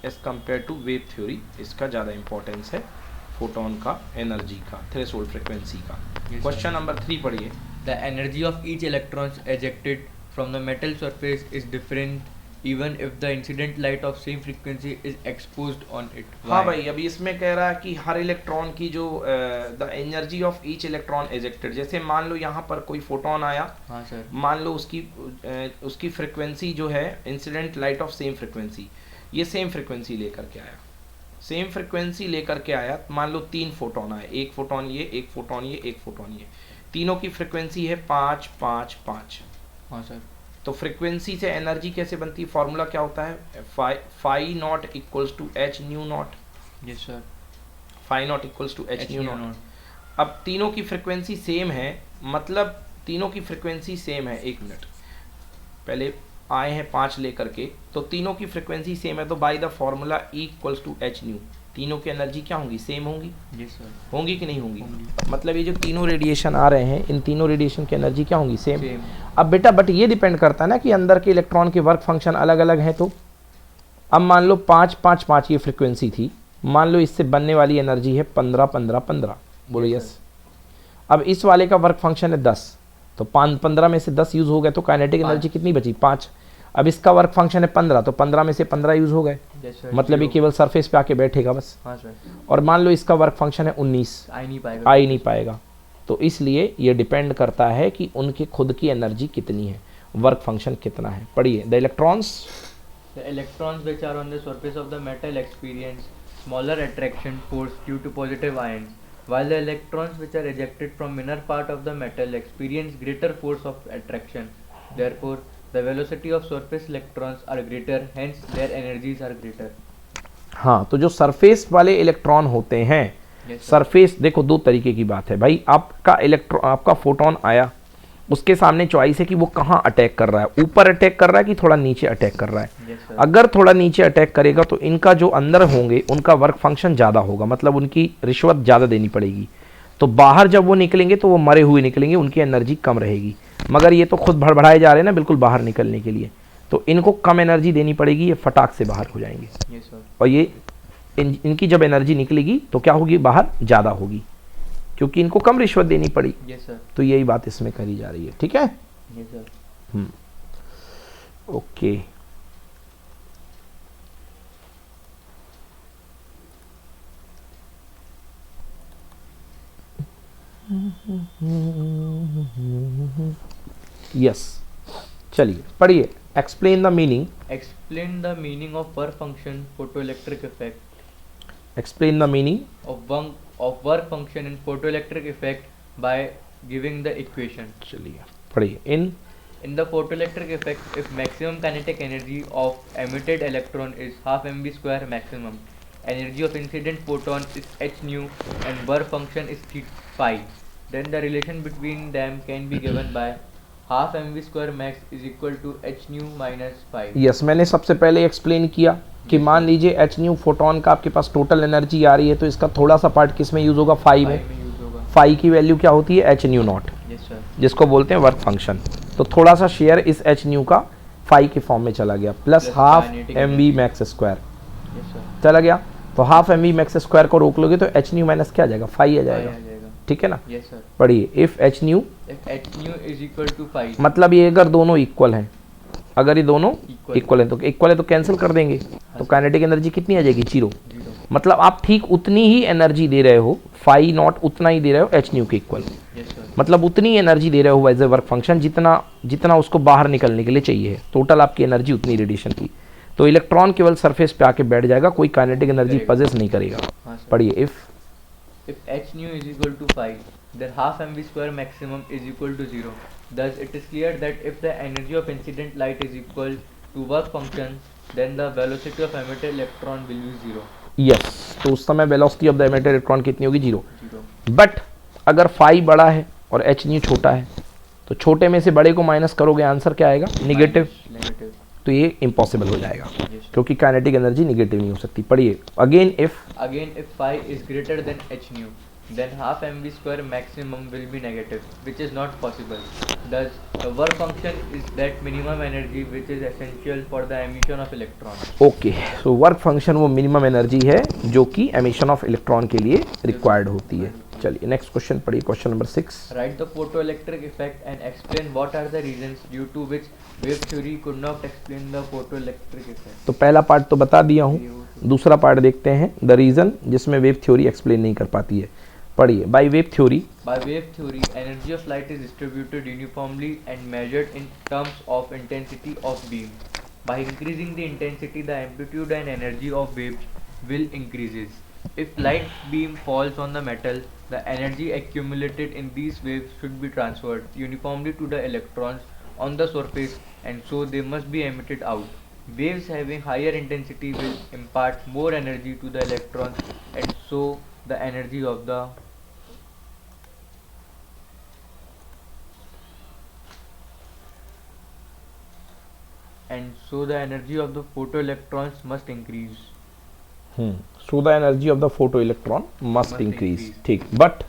as compare to wave theory इसका ज़्यादा इंपॉर्टेंस है फोटोन का, एनर्जी का, थ्रेशोल्ड फ्रिक्वेंसी का। Yes, question sir. नंबर 3 पढ़िए। The energy of each electron ejected from the metal surface is different even if the incident light of same frequency is exposed on it. हाँ Why? भाई, अभी इसमें कह रहा है कि हर इलेक्ट्रॉन की जो the energy of each electron ejected, जैसे मान लो यहाँ पर कोई फोटोन आया, हाँ सर, मान लो उसकी फ्रिक्वेंसी जो है incident light of same frequency, ये सेम फ्रिक्वेंसी लेकर के आया, सेम फ्रिक्वेंसी लेकर के आया, मान लो 3 फोटोन आए, एक फोटोन ये, एक फोटोन ये, एक फोटोन ये, तीनों की फ्रिक्वेंसी है 5 5 5। हाँ सर, तो फ्रिक्वेंसी से एनर्जी कैसे बनती है, फॉर्मूला क्या होता है, phi naught equals to H nu naught, yes sir, phi naught equals to H nu mu naught. naught. अब तीनों की फ्रिक्वेंसी सेम है, मतलब तीनों की फ्रिक्वेंसी सेम है, एक मिनट, पहले आए हैं 5 लेकर के, तो तीनों की फ्रिक्वेंसी सेम है, तो by the formula E equals to H nu, तीनों की एनर्जी क्या होंगी, सेम होंगी, yes sir, होंगी कि नहीं होंगी, होंगी। मतलब ये जो तीनों रेडिएशन आ रहे हैं, इन तीनों रेडिएशन की एनर्जी क्या होंगी, सेम। Same. अब बेटा बट ये डिपेंड करता है ना कि अंदर के इलेक्ट्रॉन के वर्क फंक्शन अलग अलग हैं, तो अब मान लो 5 5 5 ये फ्रिक्वेंसी थी, मान लो इससे बनने वाली एनर्जी है 15 15 15, बोलो Yes, यस। अब इस वाले का वर्क फंक्शन है 10, तो 15 में से 10 यूज हो गए, तो काइनेटिक एनर्जी कितनी बची, 5। अब इसका वर्क फंक्शन है 15, तो 15 में से 15 यूज हो गए, yes sir, मतलब ये zero. केवल सरफेस पे आके बैठेगा बस। हाँ सर, और मान लो इसका वर्क फंक्शन है 19, आ ही नहीं पाएगा, आ ही नहीं पाएगा, तो इसलिए ये डिपेंड करता है कि उनके खुद की एनर्जी कितनी है, वर्क फंक्शन कितना है। पढ़िए, the electrons, The electrons which are on the surface of the metal experience smaller attraction force due to positive ions, while the electrons which are ejected from inner part of the metal experience greater force of attraction. Therefore, the velocity of surface electrons are greater, hence their energies are greater. हाँ, तो जो surface वाले electron होते हैं, Yes sir. Surface देखो दो तरीके की बात है भाई, आपका फोटोन आया, उसके सामने चॉइस है कि वो कहाँ अटैक कर रहा है, ऊपर अटैक कर रहा है कि थोड़ा नीचे अटैक कर रहा है। Yes sir. अगर थोड़ा नीचे अटैक करेगा तो इनका जो अंदर होंगे उनका वर्क फंक्शन ज़्यादा होगा, मतलब उनकी रिश्वत ज़्यादा देनी पड़ेगी, तो बाहर जब वो निकलेंगे तो वो मरे हुए निकलेंगे, उनकी एनर्जी कम रहेगी। मगर ये तो खुद भड़बड़ाए जा रहे हैं ना बिल्कुल बाहर निकलने के लिए, तो इनको कम एनर्जी देनी पड़ेगी, ये फटाक से बाहर हो जाएंगे। Yes sir. और ये इनकी जब एनर्जी निकलेगी तो क्या होगी, बाहर ज़्यादा होगी, क्योंकि इनको कम रिश्वत देनी पड़ी। Yes sir. तो यही बात इसमें करी जा रही है, ठीक है। Yes sir. ओके, यस, चलिए पढ़िए, explain the meaning, Explain the meaning of work function photoelectric effect explain the meaning of work function in photoelectric effect by giving the equation. चलिए पढ़िए. In the photoelectric effect, if maximum kinetic energy of emitted electron is half mv square maximum, energy of incident photon is h nu and work function is phi, then the relation between them can be given by half mv square max is equal to h nu minus phi. Yes, मैंने सबसे पहले explain किया कि मान लीजिए H nu photon का आपके पास total energy आ रही है, तो इसका थोड़ा सा पार्ट किस में यूज होगा, फाई में. यूज होगा. फाई की वैल्यू क्या होती है, h nu not, yes sir. जिसको बोलते हैं वर्क फंक्शन. तो थोड़ा सा शेयर इस एच न्यू का फाई के फॉर्म में चला गया, plus half kinetic m v max square yes sir. चला गया. तो half M v max square को रोक लोगे तो एच न्यू माइनस क्या आ जाएगा, फाई आ जाएगा. ठीक है ना. Yes sir. पढ़िए, if h nu, If h nu is equal to phi, मतलब ये अगर दोनों इक्वल हैं, अगर ये दोनों Equal. इक्वल है तो इक्वल है तो कैंसिल कर देंगे, तो काइनेटिक एनर्जी कितनी आ जाएगी, जीरो. zero. मतलब आप ठीक उतनी ही एनर्जी दे रहे हो, फाई नॉट उतना ही दे रहे हो एच न्यू के इक्वल. Yes sir. मतलब उतनी एनर्जी दे रहे हो एज ए वर्क फंक्शन जितना जितना उसको बाहर निकलने के लिए चाहिए. टोटल आपकी एनर्जी उतनी रेडिएशन की. तो इलेक्ट्रॉन केवल सरफेस पे आके बैठ जाएगा, कोई काइनेटिक एनर्जी करेगा. पजेस नहीं करेगा. हाँ सर. पढ़िए, if If h nu is equal to phi, then half mv square maximum is equal to 0. Thus, it is clear that if the energy of incident light is equal to work function, then the velocity of emitted electron will be 0. Yes, तो उस समय velocity of the emitted electron कितनी होगी, zero. 0. But अगर phi बड़ा है और H new छोटा है, तो छोटे में से बड़े को माइनस करोगे, आंसर क्या आएगा, निगेटिव. Negative. तो ये इम्पॉसिबल हो जाएगा, Yes. क्योंकि काइनेटिक एनर्जी निगेटिव नहीं हो सकती. पढ़िए, again if Again, if phi is greater than h nu, then half mv square maximum will be negative, which is not possible. Thus, the work function is that minimum energy which is essential for the emission of electron. Okay, so work function वो minimum energy है जो कि emission of electron के लिए required होती है. चलिए next question पढ़िए, question number 6. Write the photoelectric effect and explain what are the reasons due to which wave theory could not explain the photoelectric effect. तो पहला पार्ट तो बता दिया हूँ, दूसरा पार्ट देखते हैं, द रीजन, जिसमें वेव थ्योरी एक्सप्लेन नहीं कर पाती है. पढ़िए, by wave theory, By wave theory, energy of light is distributed uniformly and measured in terms of intensity of beam. By increasing the intensity, the amplitude and energy of wave will increases. If light beam falls on the metal, the energy accumulated in these waves should be transferred uniformly to the electrons on the surface, and so they must be emitted out. Waves having higher intensity will impart more energy to the electrons, and so the energy of the photoelectrons must increase. So the energy of the photo electron must Must increase. increase. ठीक, but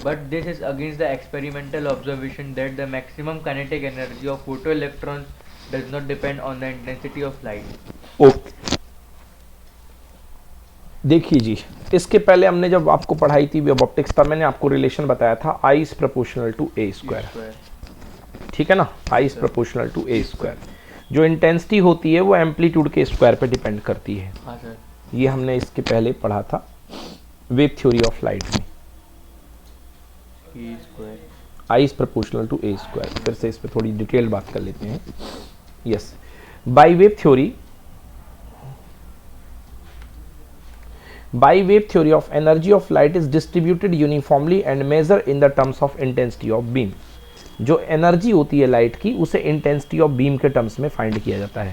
But this is against the experimental observation that the maximum kinetic energy of photoelectrons does not depend on the intensity of light. Okay, देखिए जी, इसके पहले हमने जब आपको पढ़ाई थी wave optics, तब मैंने आपको रिलेशन बताया था I is proportional to A square. ठीक है ना, I is proportional to A square. जो इंटेंसिटी होती है वो एम्पलीट्यूड के स्क्वायर पे डिपेंड करती है. हाँ सर. ये हमने इसके पहले पढ़ा था वेव थ्योरी ऑफ लाइट में. E square. I is proportional to A square. फिर से इस पे थोड़ी डिटेल बात कर लेते हैं. Yes, by wave theory, by wave theory of energy of light is distributed uniformly and measured in the terms of intensity of beam. जो एनर्जी होती है लाइट की, उसे इंटेंसिटी ऑफ बीम के टर्म्स में फाइंड किया जाता है.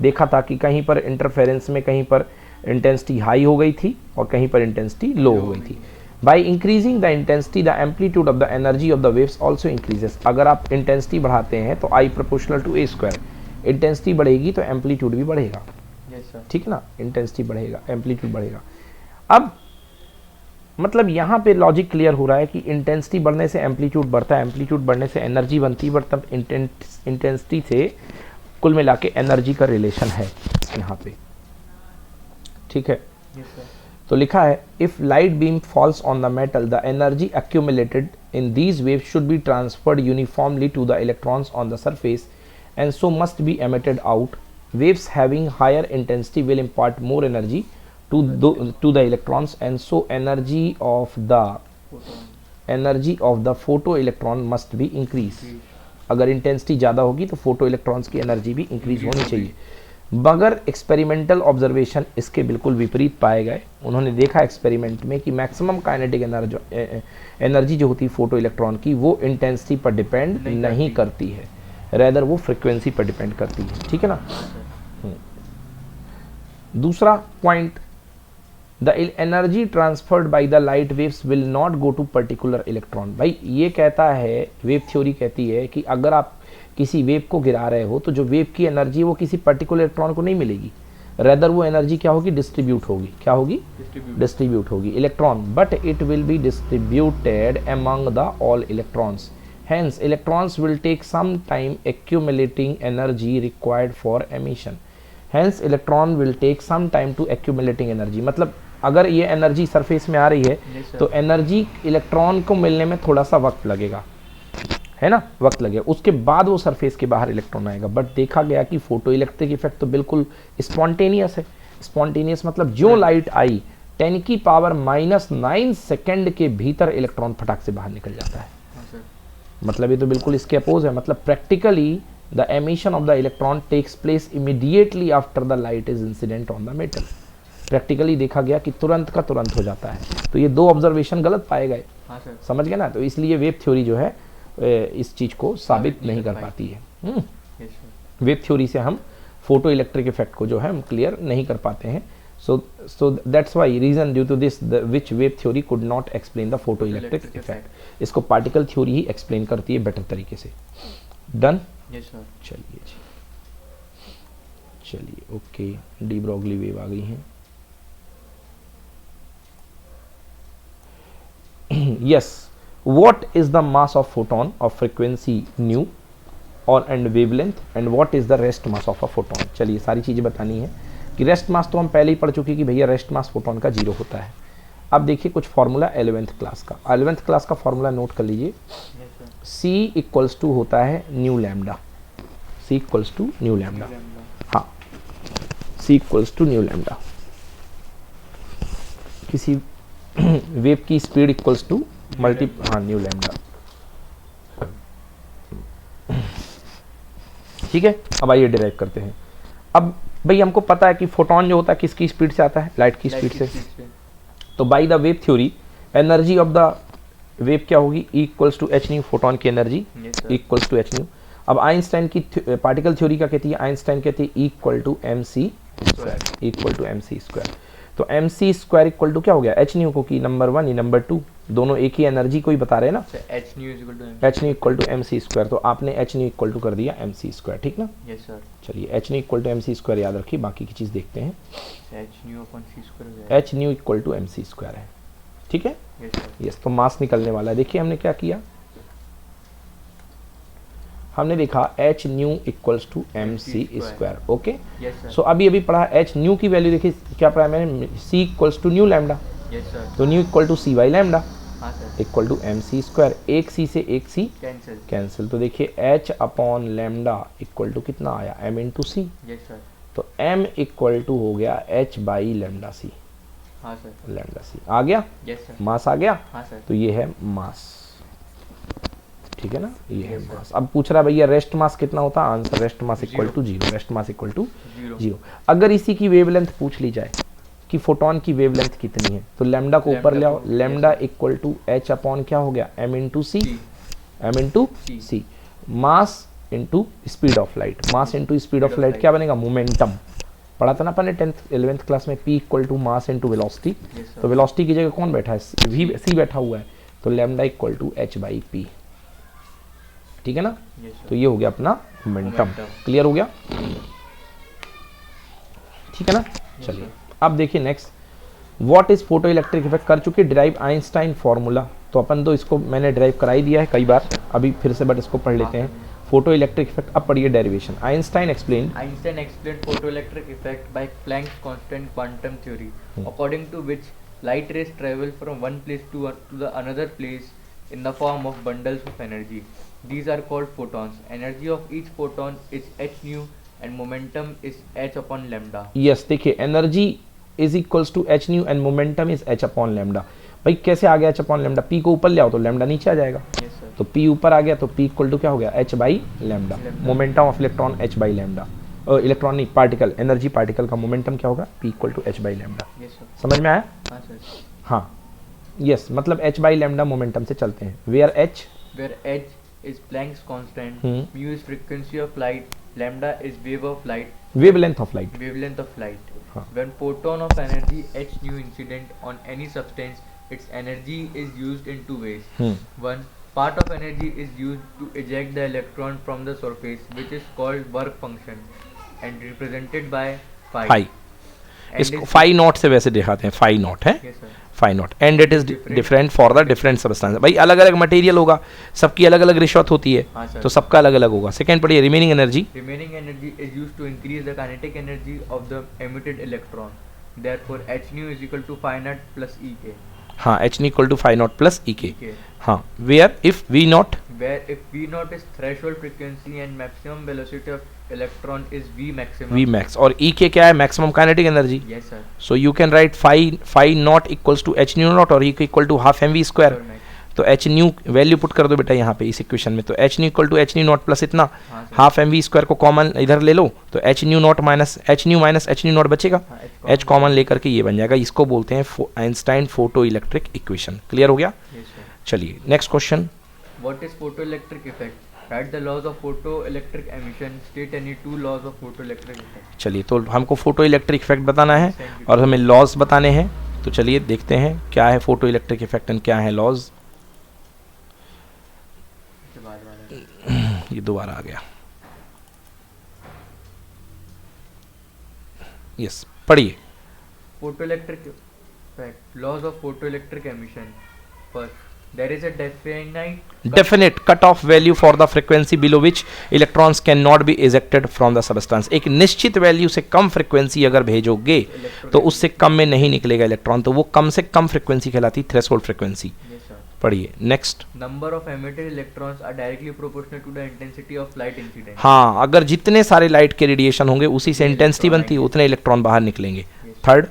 देखा था कि कहीं पर इंटरफेरेंस में कहीं पर इंटेंसिटी हाई हो गई थी और कहीं पर इंटेंसिटी लो हो गई थी. By increasing the intensity the amplitude of the energy of the waves also increases. अगर आप इंटेंसिटी बढ़ाते हैं तो I proportional to A square, intensity बढ़ेगी तो एम्पलीट्यूड भी बढ़ेगा. Yes sir. ठीक है ना, इंटेंसिटी बढ़ेगा, एम्पलीट्यूड बढ़ेगा. अब मतलब यहाँ पे लॉजिक क्लियर हो रहा है कि इंटेंसिटी बढ़ने से एम्पलीट्यूड बढ़ता है, एम्पलीट्यूड बढ़ने से एनर्जी बनती है, बट तब इंटेंसिटी से कुल मिला के एनर्जी का रिलेशन है यहाँ पे. ठीक है, Yes sir. तो लिखा है if light beam falls on the metal the energy accumulated in these wave should be transferred uniformly to the electrons on the surface and so must be emitted out. Waves having higher intensity will impart more energy to the electrons and so energy of the Photon. photoelectron must be increased. अगर intensity ज़्यादा होगी तो photo electrons की energy भी increase होनी चाहिए, मगर experimental observation इसके बिल्कुल विपरीत पाए गए। उन्होंने देखा एक्सपेरिमेंट में कि मैक्सिमम काइनेटिक एनर्जी जो होती है फोटो इलेक्ट्रॉन की वो इंटेंसिटी पर डिपेंड नहीं करती है, रेदर वो फ्रिक्वेंसी पर डिपेंड करती है। ठीक है ना। दूसरा point, the energy transferred by the light waves will not go to particular electron. भाई ये कहता है, वेव थ्योरी कहती है कि अगर आप किसी वेव को गिरा रहे हो तो जो वेव की एनर्जी वो किसी पर्टिकुलर इलेक्ट्रॉन को नहीं मिलेगी, रेदर वो एनर्जी क्या होगी, डिस्ट्रीब्यूट होगी। क्या होगी, डिस्ट्रीब्यूट होगी electron, but it will be distributed among the all electrons, hence electrons will take some time accumulating energy required for emission, hence electron will take some time to accumulating energy। मतलब अगर ये energy surface में आ रही है तो energy electron को मिलने में थोड़ा सा वक्त लगेगा, है ना, वक्त लगेगा, उसके बाद वो सरफेस के बाहर इलेक्ट्रॉन आएगा। बट देखा गया कि फोटो इलेक्ट्रिक इफेक्ट तो बिल्कुल स्पॉन्टेनियस है। स्पॉन्टेनियस मतलब जो लाइट आई 10 की पावर -9 सेकेंड के भीतर इलेक्ट्रॉन फटाक से बाहर निकल जाता है। मतलब ये तो बिल्कुल इसके अपोज है। मतलब practically the emission of the electron takes place immediately after the light is incident on the metal. Practically देखा गया कि तुरंत का तुरंत हो जाता है। तो ये दो ऑब्जर्वेशन गलत पाए गए। समझ गए ना। तो इसलिए वेव थ्योरी जो है इस चीज को साबित नहीं कर पाती है। वेव थ्योरी से हम फोटो इलेक्ट्रिक इफेक्ट को जो है हम क्लियर नहीं कर पाते हैं। So that's why reason due to this which wave theory could not explain the photoelectric effect। इसको पार्टिकल थ्योरी ही एक्सप्लेन करती है बेटर तरीके से। डन। Yes sir. चलिए जी, चलिए ओके। डी ब्रॉगली वेव आ गई हैं। Yes, what is the mass of photon of frequency nu और and wavelength and what is the rest mass of a photon। चलिए सारी चीजें बतानी है कि रेस्ट मास तो हम पहले ही पढ़ चुके कि भैया रेस्ट मास फोटोन का 0 होता है। अब देखिए कुछ फार्मूला 11th क्लास का। 11th क्लास का फार्मूला नोट कर लीजिए। C इक्वल्स टू होता है nu lambda. C equals to nu lambda. हाँ, C equals to nu lambda. किसी वेव की स्पीड इक्वल्स टू हाँ न्यू लैम्डा। ठीक है। अब आइए डिराइव करते हैं। अब भाई हमको पता है कि फोटोन जो होता है किसकी स्पीड से आता है, लाइट की स्पीड से। तो by the wave theory energy of the wave क्या होगी, E equals to H nu, photon की energy equals to H nu. अब आइंस्टाइन की पार्टिकल थ्योरी क्या कहती है, आइंस्टाइन कहती है E equal to M C square. तो m C square equal to क्या हो गया, एच न्यू को की नंबर 1 नंबर 2 दोनों एक ही एनर्जी को ही बता रहे हैं ना। H nu equal to M C square. तो आपने एच न्यू इक्वल टू कर दिया एम सी स्क्वायर। ठीक ना। Yes sir. चलिए h nu equal to M C square याद रखिए, बाकी की चीज देखते हैं। H nu equal to M C square है। ठीक है। यस। तो मास निकलने वाला है। देखिए हमने क्या किया, हमने देखा h nu equals to M C square. Okay. So अभी पढ़ा एच न्यू की वैल्यू देखिए क्या पढ़ा मैंने, C equals to nu lambda. तो nu equal to C by lambda equal to M C square. एक सी से एक सी कैंसिल। तो देखिए H upon lambda equal to कितना आया, एम इंटू सी। तो एम इक्वल टू हो गया h by lambda c. Lambda c आ गया। मास आ गया। तो ये है मास। ठीक है ना, ये है मास। अब पूछ रहा है भैया रेस्ट मास कितना होता है, answer rest mass equal to 0। Rest mass equal to 0। अगर इसी की वेवलेंथ पूछ ली जाए कि फोटोन की वेवलेंथ कितनी है, तो लैम्डा को ऊपर ले आओ। Lambda equal to h upon क्या हो गया, m into c. M into c. Mass into speed of light. Mass into speed of light क्या बनेगा, मोमेंटम। पढ़ा था ना अपन ने 10th 11th क्लास में, P equal to mass into velocity. तो वेलोसिटी की जगह कौन बैठा है, सी बैठा हुआ है। तो lambda equal to H by p. ठीक है ना। तो ये हो गया अपना मोमेंटम। क्लियर हो गया। ठीक है ना। चलिए अब देखिए next, what is photo electric effect कर चुके डिराइव आइंस्टाइन फॉर्मूला। तो अपन तो इसको मैंने डिराइव कराई दिया है कई बार, अभी फिर से बट इसको पढ़ लेते हैं। Photo electric effect. अब पढ़िए derivation. Einstein explain photoelectric effect by Planck's constant quantum theory, according to which light rays travel from one place to the another place in the form of bundles of energy. These are called photons. Energy of each photon is h nu and momentum is h upon lambda. Yes, देखिए energy is equals to H nu and momentum is h upon lambda. भाई कैसे आ गया h upon lambda, p को ऊपर ले आओ तो lambda नीचे आ जाएगा, Yes sir. तो p ऊपर आ गया तो p इक्वल टू क्या हो गया h by lambda, momentum of electron h by lambda, electron नहीं पार्टिकल, एनर्जी पार्टिकल का मोमेंटम क्या होगा p equal to h by lambda. Yes sir. समझ में आया? हाँ sir. हाँ यस, मतलब h बाई लैम्डा मोमेंटम से चलते हैं, where h Where h is Planck's constant, Hmm. mu is frequency of light, lambda is wave of light, wavelength of light. wavelength of light. हाँ। When photon of energy h nu incident on any substance, its energy is used in two ways. One part of energy is used to eject the electron from the surface, which is called work function and represented by phi. Phi, And इसको is- phi naught से वैसे दिखाते हैं, phi naught है, Yes sir. Phi naught, and it is Different. Different for the different substance. भाई अलग अलग material होगा, सबकी अलग अलग रिश्वत होती है, हाँ सर. तो सबका अलग अलग होगा। सेकेंड पढ़िए, remaining energy, Remaining energy is used to increase the kinetic energy of the emitted electron. Therefore, h nu is equal to phi naught plus Ek. हाँ h nu equal to phi naught plus E k. Ek. हाँ where if V naught, Where if V naught is threshold frequency and maximum velocity of electron is V maximum. V max, और E k क्या है, maximum kinetic energy. Yes sir. So you can write phi naught equals to H nu naught और E equal to half M V square. Sure, max. तो h nu value put कर दो बेटा यहाँ पे इस इक्वेशन में, तो h nu equal to H nu naught plus इतना, हाँ sir. Half M V square को कॉमन इधर ले लो, तो h nu not minus H nu not बचेगा, हाँ, एच कॉमन लेकर के ये बन जाएगा, इसको बोलते हैं Einstein photo electric equation. Clear हो गया? Yes sir. चलिए next question. What is photoelectric effect? Write the laws of photoelectric emission. State any two laws of photoelectric effect. चलिए तो हमको फोटो इलेक्ट्रिक इफेक्ट बताना है और हमें लॉज बताने हैं, तो चलिए देखते हैं क्या है फोटो इलेक्ट्रिक इफेक्ट एंड क्या है लॉज। इसके बाद वाला। ये दोबारा आ गया, यस पढ़िए। Photoelectric effect. Laws of photoelectric emission. First, there is a definite cut off value for the frequency below which electrons can not be ejected from the substance. एक निश्चित वैल्यू से कम फ्रीक्वेंसी अगर भेजोगे तो उससे कम में नहीं निकलेगा इलेक्ट्रॉन, तो वो कम से कम फ्रीक्वेंसी कहलाती है थ्रेशोल्ड फ्रीक्वेंसी। Yes sir. पढ़िए next. Number of emitted electrons are directly proportional to the intensity of light incident. हाँ, अगर जितने सारे लाइट के रेडिएशन होंगे उसी से इंटेंसिटी बनती है, उतने इलेक्ट्रॉन बाहर निकलेंगे। Third,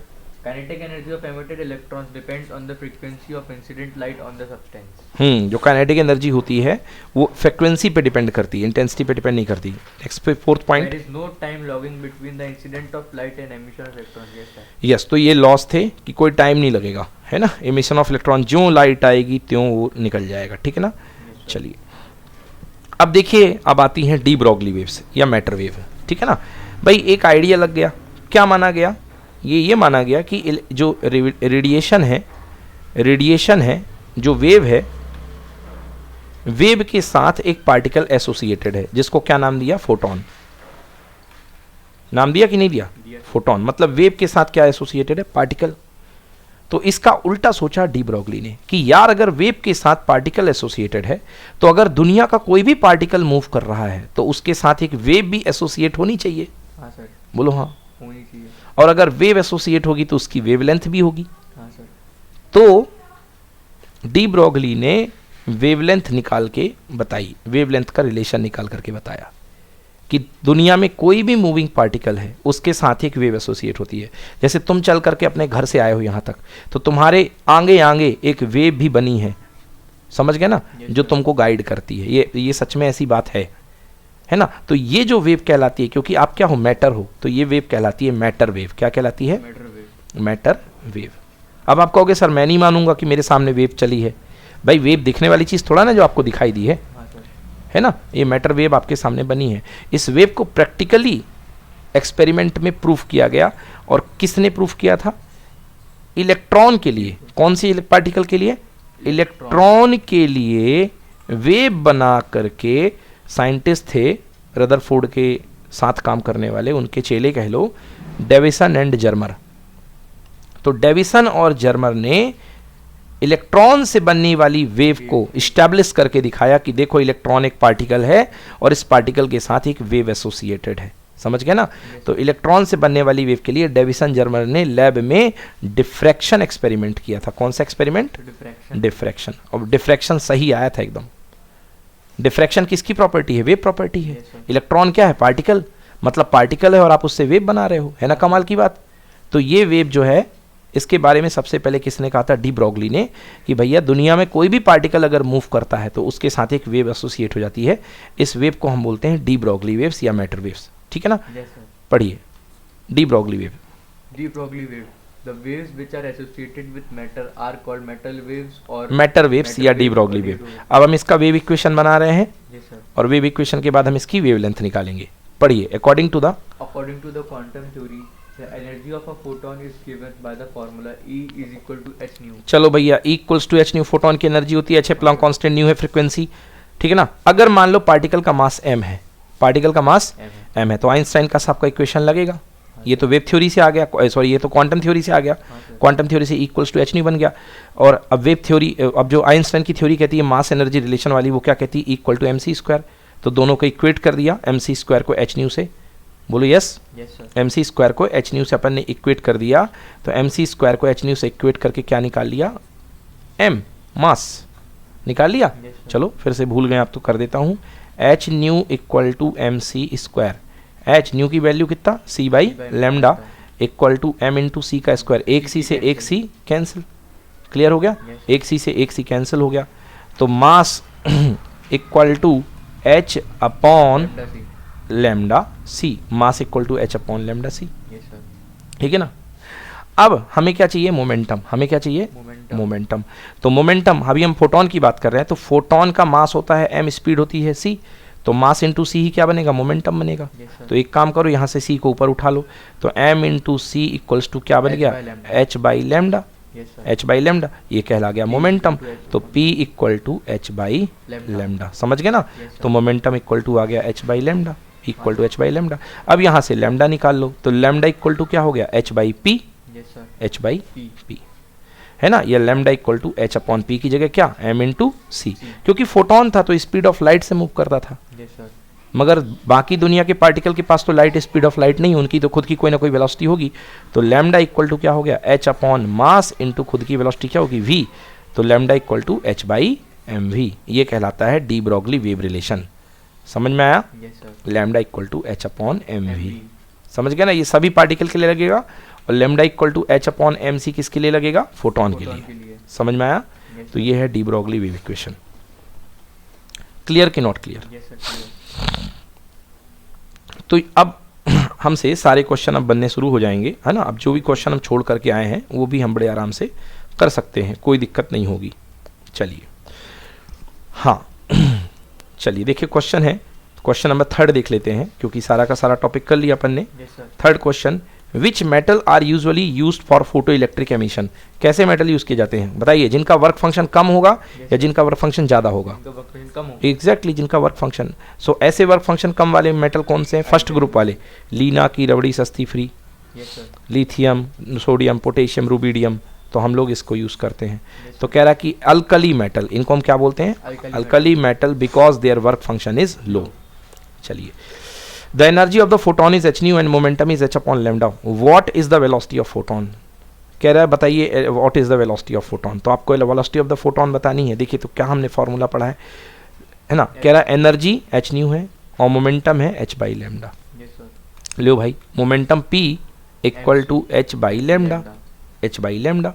Kinetic energy of emitted electrons depends on the frequency of incident light on the substance. जो काइनेटिक एनर्जी होती है वो फ्रीक्वेंसी पे डिपेंड करती है, इंटेंसिटी पे डिपेंड नहीं करती। Next fourth point, There is no time logging between the incident of light and emission of electrons. Yes sir. Yes, तो ये लॉस थे कि कोई टाइम नहीं लगेगा, है ना, एमिशन ऑफ इलेक्ट्रॉन ज्यों लाइट आएगी त्यों वो निकल जाएगा, ठीक है ना। Yes sir. चलिए अब देखिए, अब आती हैं डी ब्रॉगली वेव्स या मैटर वेव, ठीक है ना। भाई एक आइडिया लग गया, क्या माना गया, ये माना गया कि जो रेडिएशन है, जो वेव है, वेव के साथ एक पार्टिकल एसोसिएटेड है जिसको क्या नाम दिया, फोटोन। नाम दिया कि नहीं दिया, दिया। फोटोन, मतलब वेव के साथ क्या एसोसिएटेड है, पार्टिकल। तो इसका उल्टा सोचा डी ब्रॉगली ने कि यार अगर वेव के साथ पार्टिकल एसोसिएटेड है तो अगर दुनिया का कोई भी पार्टिकल मूव कर रहा है तो उसके साथ एक वेव भी एसोसिएट होनी चाहिए। हाँ सर, बोलो हाँ। होनी चाहिए। और अगर वेव एसोसिएट होगी तो उसकी वेवलेंथ भी होगी। हाँ सर। तो डी ब्रॉगली ने वेवलेंथ निकाल के बताई, वेवलेंथ का रिलेशन निकाल करके बताया कि दुनिया में कोई भी मूविंग पार्टिकल है उसके साथ एक वेव एसोसिएट होती है। जैसे तुम चल करके अपने घर से आए हो यहाँ तक, तो तुम्हारे आगे आगे एक वेव भी बनी है, समझ गए ना, जो तुमको गाइड करती है। ये सच में ऐसी बात है ना। तो ये जो वेव कहलाती है, क्योंकि आप क्या हो, मैटर हो, तो ये वेव कहलाती है मैटर वेव। क्या कहलाती है, मैटर वेव। Matter wave. अब आप कहोगे सर मैं नहीं मानूंगा कि मेरे सामने वेव चली है। भाई वेव दिखने वाली चीज़ थोड़ा ना जो आपको दिखाई दी है, हाँ सर। है ना, ये मैटर वेव आपके सामने बनी है। इस वेव को प्रैक्टिकली एक्सपेरिमेंट में प्रूफ किया गया, और किसने प्रूफ किया था, इलेक्ट्रॉन के लिए। कौन सी पार्टिकल के लिए, इलेक्ट्रॉन के लिए वेव बना करके साइंटिस्ट थे रदरफोर्ड के साथ काम करने वाले, उनके चेले कह लो, डेविसन एंड जर्मर। तो डेविसन और जर्मर ने इलेक्ट्रॉन से बनने वाली वेव को इस्टेब्लिश करके दिखाया कि देखो इलेक्ट्रॉन एक पार्टिकल है और इस पार्टिकल के साथ एक वेव एसोसिएटेड है, समझ गए ना। तो इलेक्ट्रॉन से बनने वाली वेव के लिए डेविसन जर्मर ने लैब में डिफ्रैक्शन एक्सपेरिमेंट किया था। कौन सा एक्सपेरिमेंट, डिफ्रैक्शन। और डिफ्रैक्शन सही आया था एकदम। डिफ्रैक्शन किसकी प्रॉपर्टी है, वेव प्रॉपर्टी है। इलेक्ट्रॉन क्या है, पार्टिकल, मतलब पार्टिकल है और आप उससे वेव बना रहे हो, है ना, कमाल की बात। तो ये वेव जो है इसके बारे में सबसे पहले किसने कहा था? डी ब्रॉगली ने, कि भैया दुनिया में कोई भी पार्टिकल अगर मूव करता है तो उसके साथ एक वेव एसोसिएट हो जाती है। इस वेव को हम बोलते हैं डी ब्रॉगली वेव्स या मैटर वेव्स। ठीक है ना? Yes, sir. पढ़िए D Broglie wave. De Broglie wave. The waves which are associated with matter are called metal waves or matter waves या डी ब्रॉगली वेव। अब हम इसका वेव इक्वेशन बना रहे हैं Yes, sir. और वेव इक्वेशन के बाद हम इसकी वेवलेंथ निकालेंगे। पढ़िए according to the According to the quantum theory, the energy of a photon is given by the formula E is equal to h nu. चलो भैया E equals to H nu, photon की energy होती है h है, Planck constant nu है frequency. ठीक है ना? अगर मान लो पार्टिकल का मास m है, पार्टिकल का मास m है, तो आइंस्टाइन का आपका इक्वेशन लगेगा। ये तो वेव थ्योरी से आ गया, सॉरी ये तो क्वांटम थ्योरी से आ गया। क्वांटम थ्योरी से इक्वल्स टू एच न्यू बन गया। और अब वेव थ्योरी, अब जो आइंस्टाइन की थ्योरी कहती है मास एनर्जी रिलेशन वाली, वो क्या कहती है? Equal to mc square. तो दोनों को इक्वेट कर दिया, mc स्क्वायर को h न्यू से, बोलो yes. Yes, sir. mc square को h न्यू से अपन ने इक्वेट कर दिया, तो mc स्क्वायर को h न्यू से इक्वेट करके क्या निकाल लिया? m मास निकाल लिया। Yes, sir. चलो फिर से भूल गए आप तो कर देता हूँ, h nu equal to mc square. h nu की वैल्यू कितना? c by lambda equal to m into c का स्क्वायर। एक c से एक c कैंसिल, क्लियर हो गया? Yes. एक c से एक c कैंसिल हो गया, तो मास इक्वल टू h अपॉन Lambda c. Lambda c, mass equal to h अपॉन लेमडा सी। Yes, sir. ठीक है ना? अब हमें क्या चाहिए? मोमेंटम। हमें क्या चाहिए? Momentum. मोमेंटम। तो मोमेंटम, अभी हम फोटोन की बात कर रहे हैं, तो फोटोन का मास होता है m, स्पीड होती है c, तो मास इंटू सी ही क्या बनेगा? मोमेंटम बनेगा। Yes, sir. तो एक काम करो, यहाँ से c को ऊपर उठा लो, तो m into C equals to क्या बन H गया? by lambda. h by lambda, Yes, sir. h by lambda, ये कहला गया मोमेंटम। equal to h तो upon p equal to h by lambda. Lambda, समझ गए ना? Yes, sir. तो मोमेंटम इक्वल टू आ गया h by lambda equal to h by lambda. अब यहाँ से लेमडा निकाल लो, तो लेमडा इक्वल टू क्या हो गया? h by p, Yes, sir. h बाई P. पी, है ना? ये lambda equal to h upon p की जगह क्या? m into c, C. क्योंकि फोटोन था तो स्पीड ऑफ लाइट से मूव करता था, Yes, sir. मगर बाकी दुनिया के पार्टिकल के पास तो लाइट स्पीड ऑफ लाइट नहीं, उनकी तो खुद की कोई ना कोई वेलोसिटी होगी। तो लेमडा इक्वल टू क्या हो गया? h अपॉन मास इंटू खुद की वेलोसिटी क्या होगी? v। तो lambda equal to h by M V, ये कहलाता है डी ब्रॉगली वेव रिलेशन। समझ में आया? Yes, sir. Lambda equal to h upon M V, MV. समझ गया ना? ये सभी पार्टिकल के लिए लगेगा, और lambda equal to h upon M C किसके लिए लगेगा? फोटोन के Photon लिए। के लिए. समझ में आया? Yes, तो ये है D Broglie wave equation. Clear कि not clear? Yes, sir. Clear. तो अब हमसे सारे क्वेश्चन अब बनने शुरू हो जाएंगे, है ना? अब जो भी क्वेश्चन हम छोड़ करके आए हैं वो भी हम बड़े आराम से कर सकते हैं, कोई दिक्कत नहीं होगी। चलिए, हाँ चलिए देखिए क्वेश्चन है, क्वेश्चन नंबर 3 देख लेते हैं, क्योंकि सारा का सारा टॉपिक कर लिया अपन ने। Yes, sir. Third question, which metal are usually used for photo electric emission? कैसे मेटल यूज किए जाते हैं बताइए, जिनका वर्क फंक्शन कम होगा या जिनका वर्क फंक्शन ज़्यादा होगा? इनका work function कम हो. एग्जैक्टली जिनका वर्क फंक्शन। सो ऐसे वर्क फंक्शन कम वाले मेटल कौन से हैं? फर्स्ट ग्रुप वाले, लीना की रबड़ी सस्ती free, Yes, sir. Lithium, sodium, potassium, rubidium, तो हम लोग इसको यूज़ करते हैं। Yes, तो कह रहा कि अल्कली मेटल, इनको हम क्या बोलते हैं? Alkali alkali metal, because their work function is low. चलिए, the energy of the photon is H nu and momentum is h upon lambda. What is the velocity of photon? कह रहा है बताइए what is the velocity of photon. तो आपको velocity of the photon बतानी है। देखिए तो क्या हमने फॉर्मूला पढ़ा है ना? कह रहा है एनर्जी एच न्यू है और मोमेंटम है H by lambda. Yes, sir. लो भाई, momentum p equal to H by lambda, Lambda. H by lambda,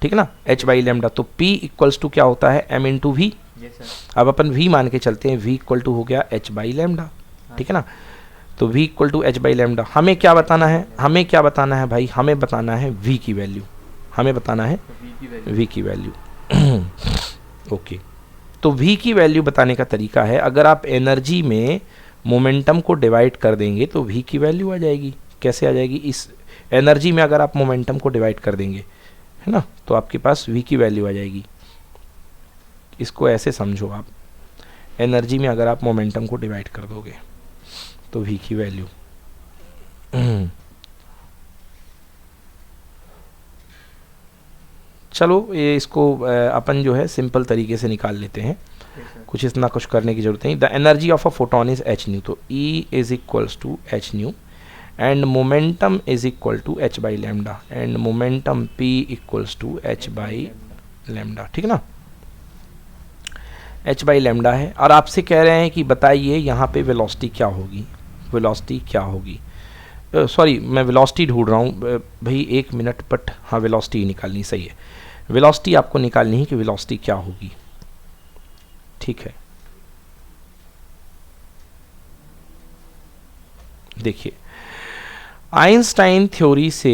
ठीक है ना? एच बाई लैम्डा, तो p इक्वल्स टू क्या होता है? m into V. Yes, sir. अब अपन v मान के चलते हैं, v इक्वल टू हो गया h बाई लैम्डा, ठीक है ना? तो v equal to H by lambda. हमें क्या बताना है? हमें क्या बताना है भाई? हमें बताना है v की वैल्यू, हमें बताना है So, V की value. v की वैल्यू। ओके, तो v की वैल्यू बताने का तरीका है, अगर आप एनर्जी में मोमेंटम को डिवाइड कर देंगे तो v की वैल्यू आ जाएगी। कैसे आ जाएगी? इस एनर्जी में अगर आप मोमेंटम को डिवाइड कर देंगे, है ना, तो आपके पास v की वैल्यू आ जाएगी। इसको ऐसे समझो आप, एनर्जी में अगर आप मोमेंटम को डिवाइड कर दोगे तो v की वैल्यू चलो ये इसको अपन जो है सिंपल तरीके से निकाल लेते हैं, Yes, sir. कुछ इतना कुछ करने की जरूरत नहीं। The energy of a photon is H nu, तो E is equals to H nu and momentum is equal to H by lambda and momentum P equals to H by lambda, ठीक है ना? एच बाई लैम्डा है, और आपसे कह रहे हैं कि बताइए यहाँ पे वेलोसिटी क्या होगी? वेलोसिटी क्या होगी? सॉरी मैं वेलोसिटी ढूंढ रहा हूँ भाई, एक मिनट, बट हाँ वेलोसिटी निकालनी, सही है, वेलोसिटी आपको निकालनी है कि वेलोसिटी क्या होगी, ठीक है। देखिए आइंस्टाइन थ्योरी से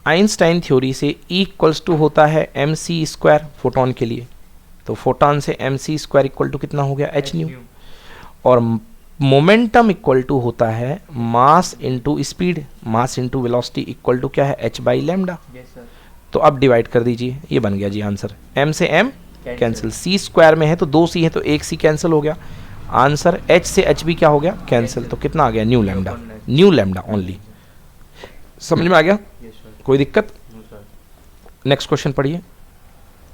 E इक्वल्स टू होता है mc² फोटोन के लिए, तो फोटोन से mc² इक्वल टू कितना हो गया h न्यू, और मोमेंटम इक्वल टू होता है mass into speed, mass into velocity equal to क्या है h बाई लैम्डा। तो अब डिवाइड कर दीजिए, ये बन गया जी आंसर, m से m कैंसिल, c² में है तो 2c है तो 1c कैंसिल हो गया, आंसर h से h भी क्या हो गया कैंसिल, तो कितना आ गया न्यू लैम्डा ओनली। समझ में आ गया, कोई दिक्कत? नेक्स्ट क्वेश्चन पढ़िए।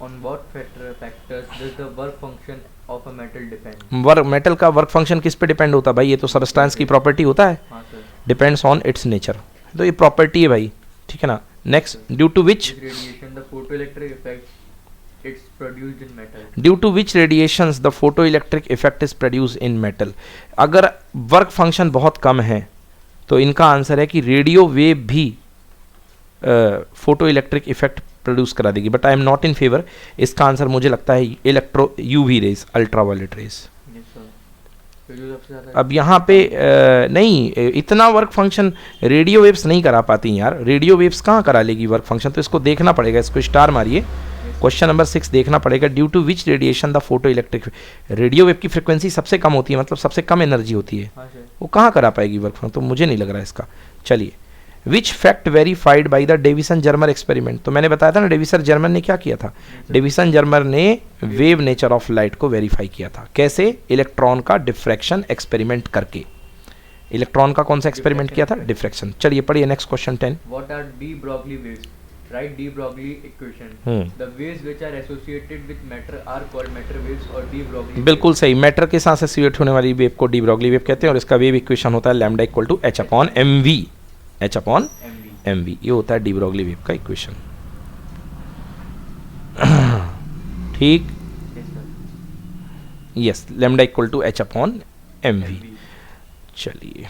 On what factors does the work function of a metal depend? Metal का वर्क फंक्शन किस पे डिपेंड होता है भाई? ये तो सबस्टेंस की प्रॉपर्टी होता है, हाँ सर। डिपेंड्स ऑन इट्स नेचर, तो ये प्रॉपर्टी है भाई, ठीक है ना। Next, due to which Radiation, the photoelectric effect, it's produced in metal. Due to which radiations the photo electric effect is produce in metal. अगर वर्क फंक्शन बहुत कम है तो इनका आंसर है कि रेडियो वेव भी फोटो इलेक्ट्रिक इफेक्ट प्रोड्यूस करा देगी, but I am not in favour. इसका आंसर मुझे लगता है electro UV rays, ultraviolet rays. Yes sir. तो जो सबसे ज़्यादा अब यहाँ पे नहीं, इतना वर्क फंक्शन रेडियो वेव्स नहीं करा पाती यार, रेडियो वेव्स कहाँ करा लेगी वर्क फंक्शन, तो इसको देखना पड़ेगा, इसको स्टार मारिए, क्वेश्चन नंबर 6 देखना पड़ेगा। Due to which radiation the photo electric, radio wave की फ्रिक्वेंसी सबसे कम होती है, मतलब सबसे कम एनर्जी होती है, हाँ सर। वो कहाँ करा पाएगी वर्क फंक्शन, तो मुझे नहीं लग रहा इसका। चलिए, which fact verified by the Davisson Germer experiment, तो मैंने बताया था ना डेविसन जर्मर ने क्या किया था, डेविसन जर्मर ने वेव नेचर ऑफ लाइट को वेरीफाई किया था, कैसे? इलेक्ट्रॉन का डिफ्रैक्शन एक्सपेरिमेंट करके। इलेक्ट्रॉन का कौन सा एक्सपेरिमेंट किया था? डिफ्रैक्शन। चलिए पढ़िए next question 10। What are de Broglie waves? Write de Broglie equation. The waves which are associated with matter are called matter waves or de Broglie. बिल्कुल सही, मैटर के साथ एसोसिएट होने वाली वेव को डी ब्रॉगली वेव कहते हैं, और इसका वेव इक्वेशन होता है lambda equal to h upon mv, h upon mv, ये होता है डी ब्रॉगली वेव का इक्वेशन। ठीक, Yes sir. Yes, lambda equal to h upon mv। चलिए,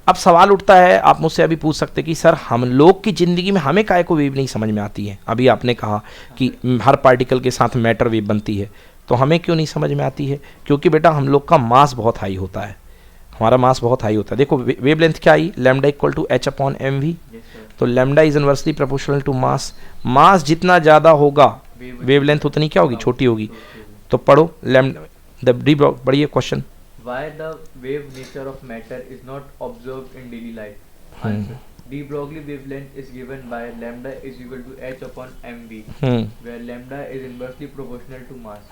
अब सवाल उठता है, आप मुझसे अभी पूछ सकते कि सर हम लोग की ज़िंदगी में हमें काहे को वेव नहीं समझ में आती है, अभी आपने कहा कि हर पार्टिकल के साथ मैटर वेव बनती है, तो हमें क्यों नहीं समझ में आती है? क्योंकि बेटा हम लोग का मास बहुत हाई होता है, हमारा मास बहुत हाई होता है। देखो वेव लेंथ क्या आई, lambda equal to h upon mv, Yes sir. तो lambda is inversely proportional to mass, mass जितना ज़्यादा होगा वेव लेंथ उतनी क्या होगी, छोटी होगी। तो पढ़ो लैम्डा द डी, पढ़िए question. Why the wave nature of matter is not observed in daily life? Answer. De Broglie wavelength is given by lambda is equal to h upon mv, where lambda is inversely proportional to mass.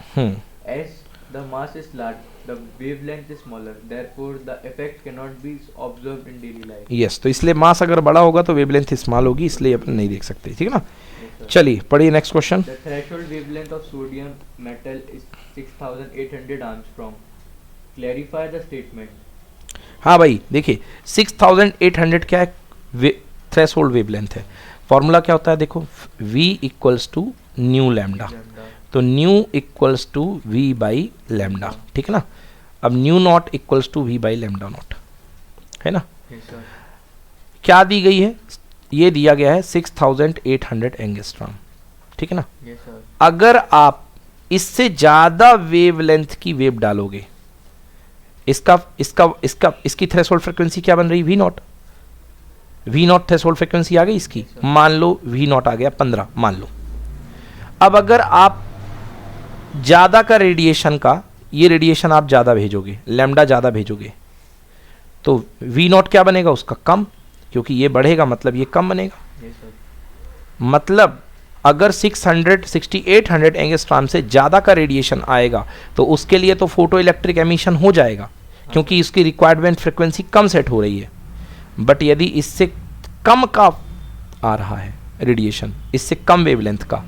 As the mass is large, the wavelength is smaller. Therefore, the effect cannot be observed in daily life. Yes, तो इसलिए मास अगर बड़ा होगा तो wavelength small होगी, इसलिए अपन नहीं देख सकते, ठीक है ना। Yes, sir. चलिए पढ़िए next question. The threshold wavelength of sodium metal is 6800 angstrom. Clarify the statement. हाँ भाई देखिए 6800 क्या है, थ्रेशोल्ड वेवलेंथ है। फॉर्मूला क्या होता है देखो, v equals to nu lambda, Lambda. तो nu equals to v by lambda, ठीक है ना। अब nu not equals to v by lambda not, है ना। Yes sir. क्या दी गई है, ये दिया गया है 6800 एंगस्ट्रॉम, ठीक है ना। Yes sir. अगर आप इससे ज़्यादा वेवलेंथ की वेव डालोगे, इसकी थ्रेशोल्ड फ्रीक्वेंसी क्या बन रही, वी नॉट, थ्रेशोल्ड फ्रीक्वेंसी आ गई इसकी, मान लो वी नॉट आ गया 15 मान लो। अब अगर आप ज़्यादा का रेडिएशन का, ये रेडिएशन आप ज़्यादा भेजोगे, लैम्डा ज़्यादा भेजोगे, तो वी नॉट क्या बनेगा उसका, कम, क्योंकि ये बढ़ेगा मतलब ये कम बनेगा। Yes sir. मतलब अगर 6800 एंगस्ट्रॉम से ज़्यादा का रेडिएशन आएगा तो उसके लिए तो फोटो इलेक्ट्रिक एमिशन हो जाएगा, क्योंकि इसकी रिक्वायरमेंट फ्रिक्वेंसी कम सेट हो रही है। बट यदि इससे कम का आ रहा है रेडिएशन, इससे कम वेवलेंथ का,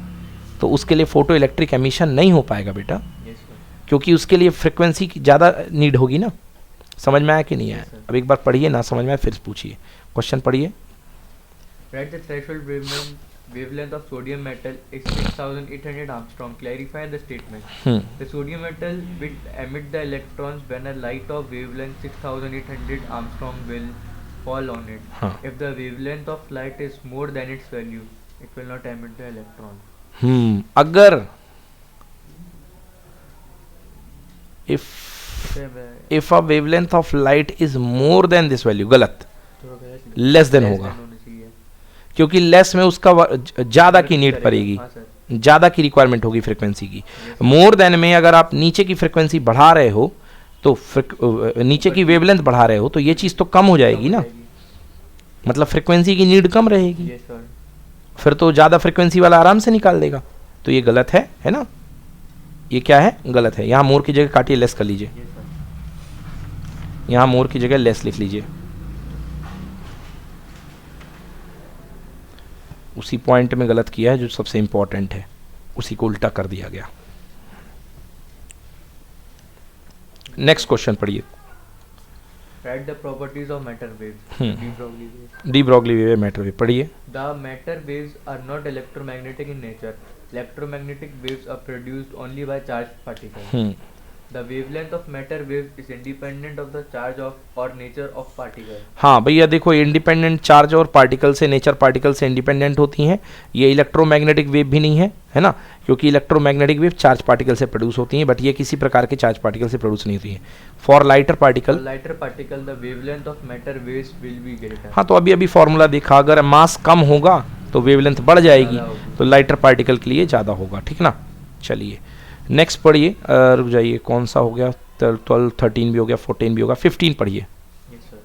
तो उसके लिए फोटो इलेक्ट्रिक एमिशन नहीं हो पाएगा बेटा, Yes sir. क्योंकि उसके लिए फ्रिक्वेंसी की ज़्यादा नीड होगी ना। समझ में आया कि नहीं आया? Yes, sir. अब एक बार पढ़िए, ना समझ में आया फिर पूछिए, क्वेश्चन पढ़िए। Write the threshold wavelength of sodium metal is 6800 angstrom. Clarify the statement. The sodium metal will emit the electrons when a light of wavelength 6800 angstrom will fall on it. हाँ If the wavelength of light is more than its value, it will not emit the electron. अगर if इसे मैं if a wavelength of light is more than this value, गलत, थोड़ा गलत less than होगा, होना चाहिए। क्योंकि लेस में उसका ज्यादा की नीड करेगा। पड़ेगी, हाँ सर। ज्यादा की रिक्वायरमेंट होगी फ्रीक्वेंसी की। मोर देन में अगर आप नीचे की फ्रीक्वेंसी बढ़ा रहे हो तो नीचे की वेवलेंथ बढ़ा रहे हो तो ये चीज तो कम हो जाएगी ना, मतलब फ्रीक्वेंसी की नीड कम रहेगी, यस सर। फिर तो ज्यादा फ्रीक्वेंसी वाला आराम से निकाल देगा, तो ये गलत है ना, ये क्या है, गलत है। यहाँ मोर की जगह काटिए, लेस कर लीजिए, यस सर। यहाँ मोर की जगह लेस लिख लीजिए, उसी पॉइंट में गलत किया है जो सबसे इंपॉर्टेंट है, उसी को उल्टा कर दिया गया। नेक्स्ट क्वेश्चन पढ़िए। Write the properties of matter waves. Hmm. De Broglie waves. D Broglie wave, matter wave पढ़िए। The matter waves are not electromagnetic in nature. Electromagnetic waves are produced only by charged particles. The wavelength of matter wave is independent of the charge of or nature of particle. हाँ भैया देखो, independent charge और particle से, nature particle से independent होती हैं। ये electromagnetic wave भी नहीं है ना, क्योंकि इलेक्ट्रोमैग्नेटिक वेव चार्ज पार्टिकल से प्रोड्यूस होती हैं, बट ये किसी प्रकार के चार्ज पार्टिकल से प्रोड्यूस नहीं होती हैं। For lighter For particle, lighter particle, the wavelength of matter waves will be greater. हाँ तो अभी फॉर्मूला देखा, अगर मास कम होगा तो वेवलेंथ बढ़ जाएगी, ज़्यादा होगी। तो लाइटर पार्टिकल के लिए ज़्यादा होगा, ठीक ना। चलिए नेक्स्ट पढ़िए, रुक जाइए, कौन सा हो गया, 12 13 भी हो गया, 14 भी होगा, 15 पढ़िए। Yes, sir.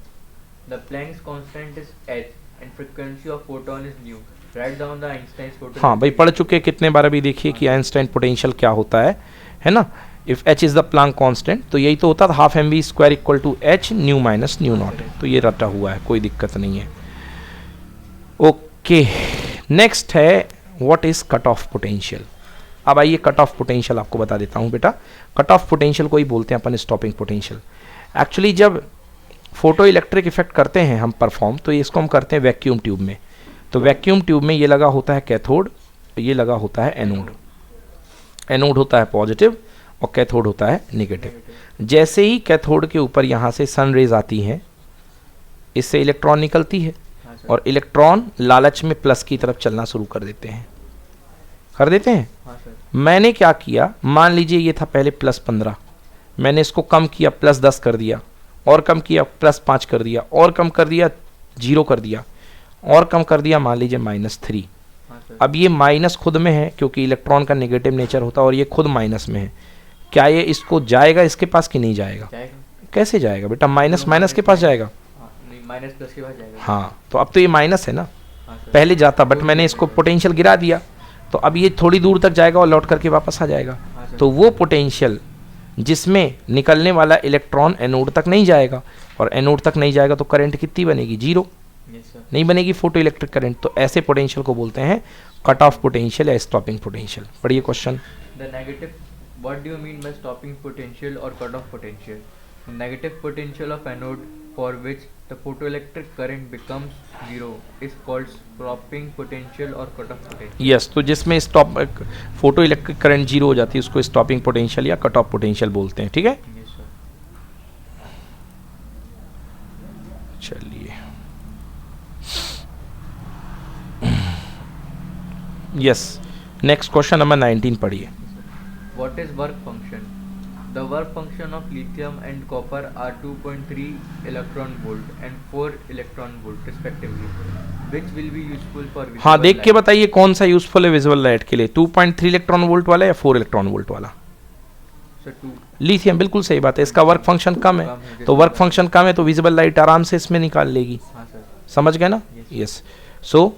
The Planck's constant is h and frequency of photon is nu. Write down the Einstein's photon. हाँ भाई पढ़ चुके कितने बार, अभी देखिए कि आइंस्टाइन पोटेंशियल क्या होता है ना। If h is the Planck constant, तो यही तो होता था, half M V square equal to H nu minus nu not, तो ये रटा हुआ है, कोई दिक्कत नहीं है। ओके नेक्स्ट है what is cut off potential. अब आइए कट ऑफ पोटेंशियल आपको बता देता हूँ बेटा। कट ऑफ पोटेंशियल को ही बोलते हैं अपन स्टॉपिंग पोटेंशियल। एक्चुअली जब फोटो इलेक्ट्रिक इफेक्ट करते हैं हम परफॉर्म, तो इसको हम करते हैं वैक्यूम ट्यूब में। तो वैक्यूम ट्यूब में ये लगा होता है कैथोड, ये लगा होता है एनोड। एनोड होता है पॉजिटिव और कैथोड होता है नेगेटिव। जैसे ही कैथोड के ऊपर यहाँ से सन रेज आती हैं, इससे इलेक्ट्रॉन निकलती है, हाँ सर। और इलेक्ट्रॉन लालच में प्लस की तरफ चलना शुरू कर देते हैं, कर देते हैं। हाँ सर। मैंने क्या किया, मान लीजिए ये था पहले +15, मैंने इसको कम किया +10 कर दिया, और कम किया +5 कर दिया, और कम कर दिया 0 कर दिया, और कम कर दिया मान लीजिए -3। हाँ सर। अब ये माइनस खुद में है क्योंकि इलेक्ट्रॉन का नेगेटिव नेचर होता है, और ये खुद माइनस में है। क्या ये इसको जाएगा इसके पास कि नहीं जाएगा? जाएगा। कैसे जाएगा बेटा, माइनस माइनस के पास जाएगा। हाँ, नहीं माइनस प्लस के बाद जाएगा। हाँ तो अब तो ये माइनस है ना, हाँ सर। पहले जाता, बट मैंने इसको पोटेंशियल गिरा दिया, तो अब ये थोड़ी दूर तक जाएगा और लौट करके वापस आ जाएगा। हाँ सर। तो वो पोटेंशियल जिसमें निकलने वाला इलेक्ट्रॉन एनोड तक नहीं जाएगा, और एनोड तक नहीं जाएगा तो करंट कितनी बनेगी, 0, यस सर। नहीं बनेगी फोटो इलेक्ट्रिक करंट। तो ऐसे पोटेंशियल को बोलते हैं कट ऑफ पोटेंशियल या स्टॉपिंग पोटेंशियल। पढ़िए question. The negative, what do you mean by stopping potential or cut-off potential? The negative potential of anode for which the photoelectric current becomes 0 is called stopping potential or cut-off potential. Yes, तो जिसमें stop photo electric current 0 हो जाती है उसको stopping potential या cut off potential बोलते हैं, ठीक है। Yes sir. चलिए यस, नेक्स्ट क्वेश्चन नंबर 19 पढ़िए। What is work function? The work function of lithium and copper are 2.3 electron volt and 4 electron volt respectively, which will be useful for visible हाँ देख के light. बताइए कौन सा useful है visual light के लिए, 2.3 इलेक्ट्रॉन वोल्ट वाला या 4 इलेक्ट्रॉन वोल्ट वाला? Sir, 2. लिथियम, बिल्कुल सही बात है, इसका वर्क फंक्शन कम है, तो वर्क फंक्शन कम है तो विजिबल लाइट आराम से इसमें निकाल लेगी, हाँ सर. समझ गए ना। Yes. यस, सो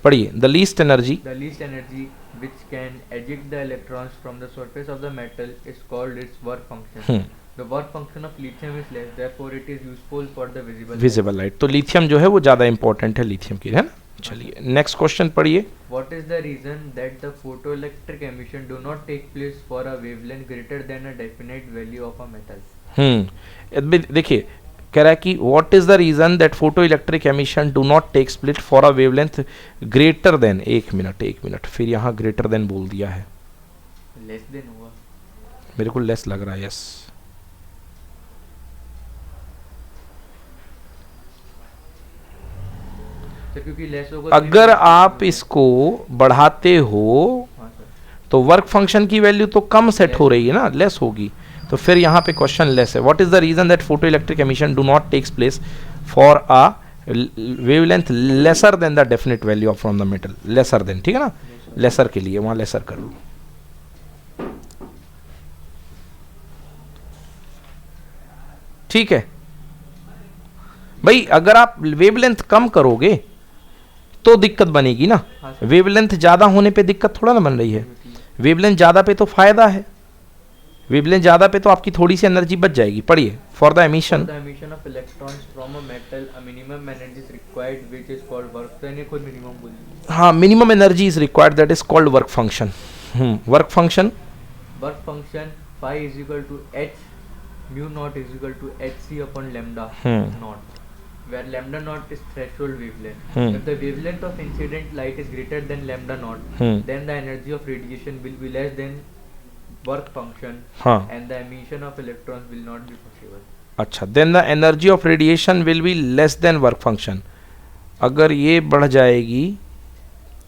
पढ़िए। The least energy, The least energy which can eject the electrons from the surface of the metal is called its work function. The work function of lithium is less, therefore it is useful for the visible light. Visible light, तो lithium जो है वो ज़्यादा important है lithium की, है ना। चलिए नेक्स्ट क्वेश्चन पढ़िए। What is the reason that the photoelectric emission do not take place for a wavelength greater than a definite value of a metal? देखिए कह रहा है कि what is the reason that photo electric emission do not take split for a wavelength greater than, एक मिनट, फिर यहाँ greater than बोल दिया है, Less than हुआ. मेरे को लेस लग रहा है। यस सर क्योंकि लेस होगा तो अगर आप इसको बढ़ाते हो हाँ सर, तो वर्क फंक्शन की वैल्यू तो कम सेट हो रही है ना, लेस होगी, तो फिर यहाँ पे क्वेश्चन लेस है. What is the reason that photo electric emission do not takes place for a wavelength lesser than the definite value of from the metal. Lesser than, ठीक है ना, लेसर के लिए वहां लेसर कर लो. ठीक है भाई, अगर आप वेवलेंथ कम करोगे तो दिक्कत बनेगी ना. हाँ सर, वेवलेंथ ज्यादा होने पे दिक्कत थोड़ा ना बन रही है. वेवलेंथ ज्यादा पे तो फायदा है. वेवलेंथ ज्यादा पे तो आपकी थोड़ी सी एनर्जी बच जाएगी. पढ़िए. For the emission, the emission of electrons from a metal a minimum energy is required which is called work. तो इन्हें खुद मिनिमम बोलिए. हाँ, minimum energy is required that is called work function. Work function, Work function phi is equal to h mu naught is equal to hc upon lambda naught, where lambda naught is threshold wavelength. If the wavelength of incident light is greater than lambda naught, then the energy of radiation will be less than work function, हाँ and the emission of electrons will not be possible. अच्छा, then the energy of radiation will be less than work function. अगर ये बढ़ जाएगी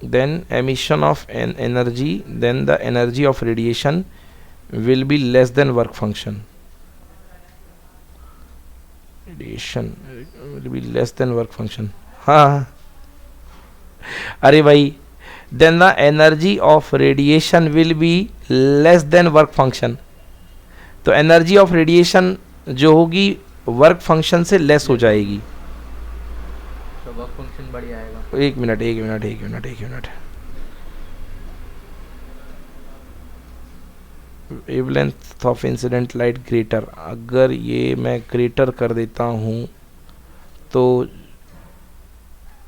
then emission of energy, then the energy of radiation will be less than work function. Radiation will be less than work function. हाँ अरे भाई, then the energy of radiation will be less than work function. तो energy of radiation जो होगी work function से less हो जाएगी. तो वर्क फंक्शन बढ़ जाएगा. एक minute. Wavelength of incident light greater, अगर ये मैं ग्रेटर कर देता हूँ तो,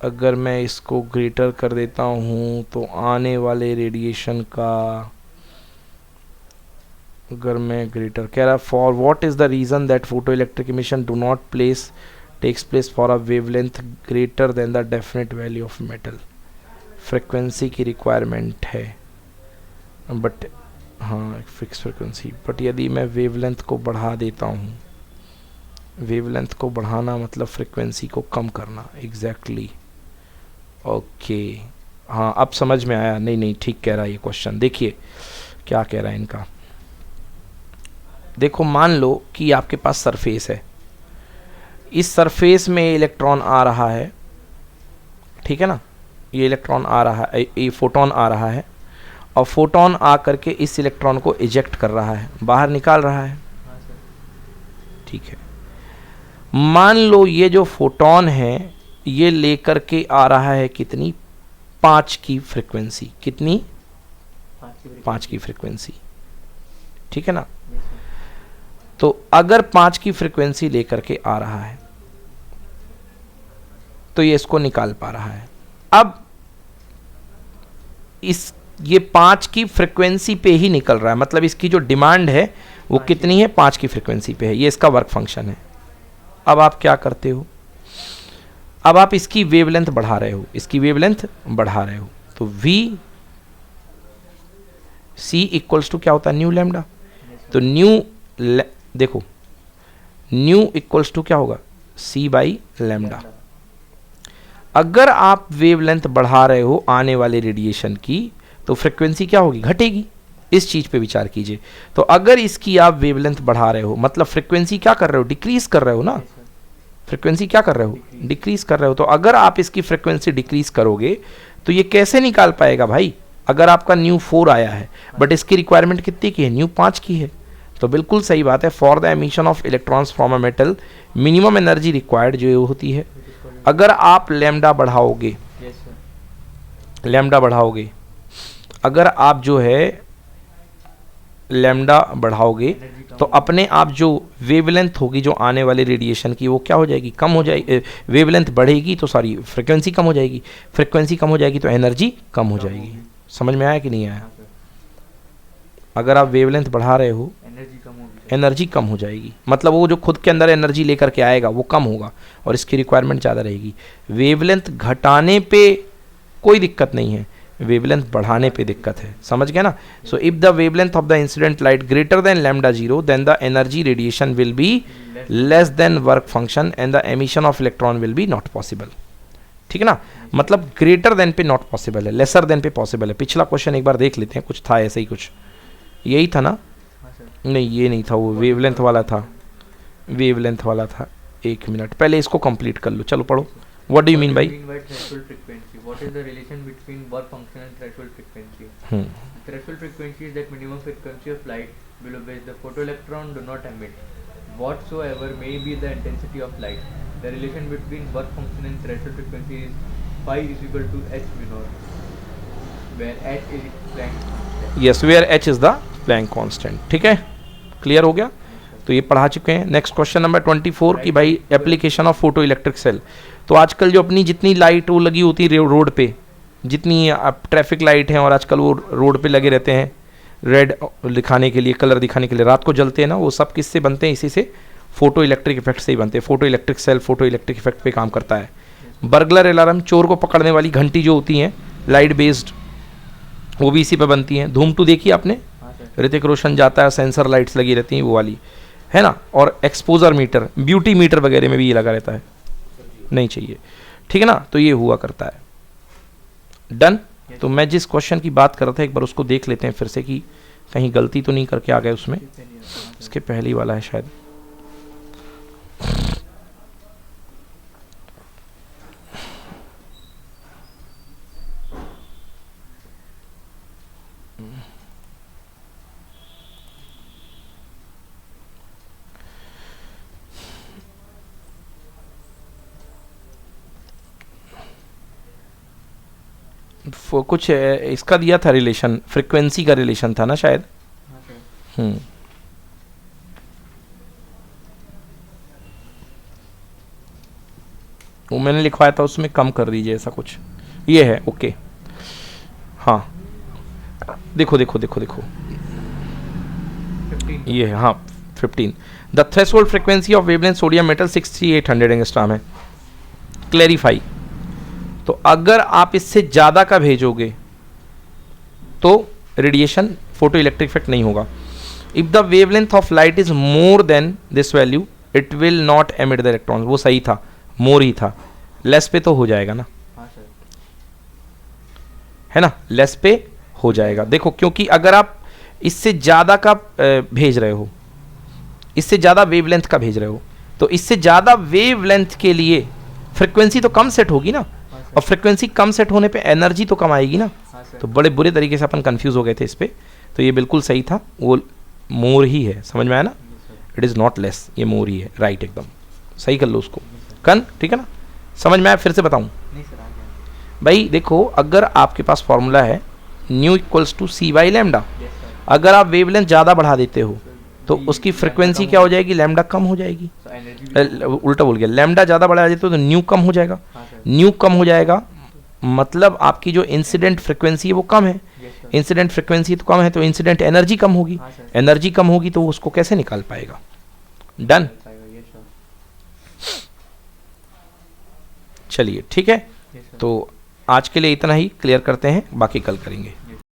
अगर मैं इसको ग्रेटर कर देता हूँ तो आने वाले रेडिएशन का, अगर मैं ग्रेटर कह रहा, for what is the reason that photo electric emission do not takes place for a wavelength greater than the definite value of metal. Frequency की रिक्वायरमेंट है, बट हाँ फिक्स फ्रिक्वेंसी, बट यदि मैं वेवलेंथ को बढ़ा देता हूँ, वेवलेंथ को बढ़ाना मतलब फ्रिक्वेंसी को कम करना. एग्जैक्टली ओके, हाँ अब समझ में आया. नहीं ठीक कह रहा है ये क्वेश्चन. देखिए क्या कह रहा है इनका. देखो मान लो कि आपके पास सरफेस है, इस सरफेस में इलेक्ट्रॉन आ रहा है, ठीक है ना, ये इलेक्ट्रॉन आ रहा है, ये फोटोन आ रहा है, और फोटोन आ करके इस इलेक्ट्रॉन को इजेक्ट कर रहा है, बाहर निकाल रहा है. हाँ सर. ठीक है, मान लो ये जो फोटोन है ये लेकर के आ रहा है कितनी, 5 की फ्रीक्वेंसी. कितनी? 5 की फ्रीक्वेंसी. ठीक है ना. Yes, sir. तो अगर 5 की फ्रीक्वेंसी लेकर के आ रहा है तो ये इसको निकाल पा रहा है. अब ये 5 की फ्रीक्वेंसी पे ही निकल रहा है, मतलब इसकी जो डिमांड है वो कितनी है, 5 की फ्रीक्वेंसी पे है. ये इसका वर्क फंक्शन है. अब आप क्या करते हो, अब आप इसकी वेवलेंथ बढ़ा रहे हो, इसकी वेवलेंथ बढ़ा रहे हो, तो वी सी इक्वल्स टू क्या होता है, न्यू लैम्डा. तो देखो न्यू इक्वल्स टू क्या होगा, सी बाई लैम्डा. अगर आप वेवलेंथ बढ़ा रहे हो आने वाले रेडिएशन की तो फ्रिक्वेंसी क्या होगी, घटेगी. इस चीज पे विचार कीजिए. तो अगर इसकी आप वेवलेंथ बढ़ा रहे हो मतलब फ्रिक्वेंसी क्या कर रहे हो, डिक्रीज कर रहे हो ना. फ्रिक्वेंसी क्या कर रहे हो, डिक्रीज कर रहे हो. तो अगर आप इसकी फ्रिक्वेंसी डिक्रीज करोगे तो ये कैसे निकाल पाएगा भाई. अगर आपका न्यू 4 आया है बट इसकी रिक्वायरमेंट कितनी की है, न्यू 5 की है. तो बिल्कुल सही बात है. For the emission of electrons from a metal minimum energy required जो होती है, अगर आप लैम्डा बढ़ाओगे, Yes, sir. लैम्डा बढ़ाओगे, अगर आप जो है लैम्डा बढ़ाओगे तो अपने आप जो वेवलेंथ होगी जो आने वाले रेडिएशन की वो क्या हो जाएगी, कम हो जाएगी. वेवलेंथ बढ़ेगी तो सॉरी फ्रिक्वेंसी कम हो जाएगी, फ्रिक्वेंसी कम हो जाएगी तो एनर्जी कम हो जाएगी. समझ में आया कि नहीं आया. हाँ सर. अगर आप वेवलेंथ बढ़ा रहे हो एनर्जी कम होगी सर. एनर्जी कम हो जाएगी, मतलब वो जो खुद के अंदर एनर्जी लेकर के आएगा वो कम होगा और इसकी रिक्वायरमेंट ज़्यादा रहेगी. वेवलेंथ घटाने पे कोई दिक्कत नहीं है, वेवलेंथ बढ़ाने पे दिक्कत है. समझ गया ना. So if the wavelength of the incident light greater than lambda 0 then the energy radiation will be less than work function and the emission of electron will be not possible. ठीक है ना, मतलब ग्रेटर देन पे not possible है, lesser than पे possible है। पिछला question एक बार देख लेते हैं, कुछ था ऐसे ही कुछ, यही था ना? हाँ सर। नहीं ये नहीं था, वो वेवलेंथ वाला था, वेवलेंथ वाला था। एक मिनट पहले इसको कंप्लीट कर लो, चलो पढ़ो। What do you mean by? Threshold frequency. What is the relation between work function and threshold frequency? Threshold frequency is that minimum frequency of light below which the photoelectron do not emit, whatsoever may be the intensity of light. The relation between work function and threshold frequency is phi is equal to h mu naught, where h is Planck constant. Yes, where H is the Planck constant. ठीक है, clear हो गया? तो ये पढ़ा चुके हैं। Next question number 24 की भाई application of photo electric cell. तो आजकल जो अपनी जितनी लाइट वो लगी होती है रोड पे, जितनी ट्रैफिक लाइट हैं और आजकल वो रोड पे लगे रहते हैं रेड दिखाने के लिए, कलर दिखाने के लिए, रात को जलते हैं ना, वो सब किससे बनते हैं? इसी से फोटो इलेक्ट्रिक इफेक्ट से ही बनते हैं। Photo electric cell photo electric effect पे काम करता है। बर्गलर अलार्म, चोर को पकड़ने वाली घंटी जो होती हैं लाइट बेस्ड, वो भी इसी पे बनती हैं। धूम 2 देखी आपने? ऋतिक रोशन जाता है, सेंसर लाइट्स लगी रहती हैं वो वाली, है ना। और एक्सपोजर मीटर, ब्यूटी मीटर वगैरह में भी ये लगा रहता है, नहीं चाहिए, ठीक है ना। तो ये हुआ करता है। डन। तो मैं जिस क्वेश्चन की बात कर रहा था एक बार उसको देख लेते हैं फिर से कि कहीं गलती तो नहीं करके आ गए उसमें। इसके पहले ही वाला है शायद। कुछ इसका दिया था रिलेशन, फ्रीक्वेंसी का रिलेशन था ना शायद। वो मैंने लिखवाया था, उसमें कम कर दीजिए ऐसा कुछ। ये है ओके। हाँ देखो देखो देखो देखो 15. ये है, हाँ 15। The threshold frequency of wavelength sodium metal 6800 angstrom है। क्लैरिफाई, तो अगर आप इससे ज़्यादा का भेजोगे तो रेडिएशन फोटो इलेक्ट्रिक इफेक्ट नहीं होगा। If the wavelength of light is more than this value it will not emit the electron. वो सही था, मोर ही था, लेस पे तो हो जाएगा ना, हाँ सर। है ना, लेस पे हो जाएगा। देखो क्योंकि अगर आप इससे ज़्यादा का भेज रहे हो, इससे ज़्यादा वेवलेंथ का भेज रहे हो, तो इससे ज़्यादा वेवलेंथ के लिए फ्रिक्वेंसी तो कम सेट होगी ना, और फ्रिक्वेंसी कम सेट होने पे एनर्जी तो कम आएगी ना। तो बड़े बुरे तरीके से अपन कंफ्यूज हो गए थे इस पे। तो ये बिल्कुल सही था, वो मोर ही है, समझ में आया ना। इट इज़ नॉट लेस, ये मोर ही है, राइट एकदम सही कर लो उसको कन, ठीक है ना। समझ में आया? फिर से बताऊं नहीं सर, आ गया। भाई देखो, अगर आपके पास फॉर्मूला है nu equals to C by lambda, Yes, sir. अगर आप वेवलेंथ ज़्यादा बढ़ा देते हो तो उसकी फ्रिक्वेंसी क्या हो जाएगी? लैम्डा कम हो जाएगी। So energy भी उल्टा बोल गया, लैम्डा ज़्यादा बढ़ा देते हो तो न्यू कम हो जाएगा। हाँ सर। न्यू कम हो जाएगा मतलब आपकी जो इंसिडेंट फ्रिक्वेंसी है वो कम है। Yes, sir. इंसिडेंट फ्रिक्वेंसी तो कम है तो इंसिडेंट एनर्जी कम होगी। हाँ सर। एनर्जी कम होगी तो उसको कैसे निकाल पाएगा? डन। Yes, sir. चलिए ठीक है, Yes, sir. तो आज के लिए इतना ही क्लियर करते हैं, बाकी कल करेंगे।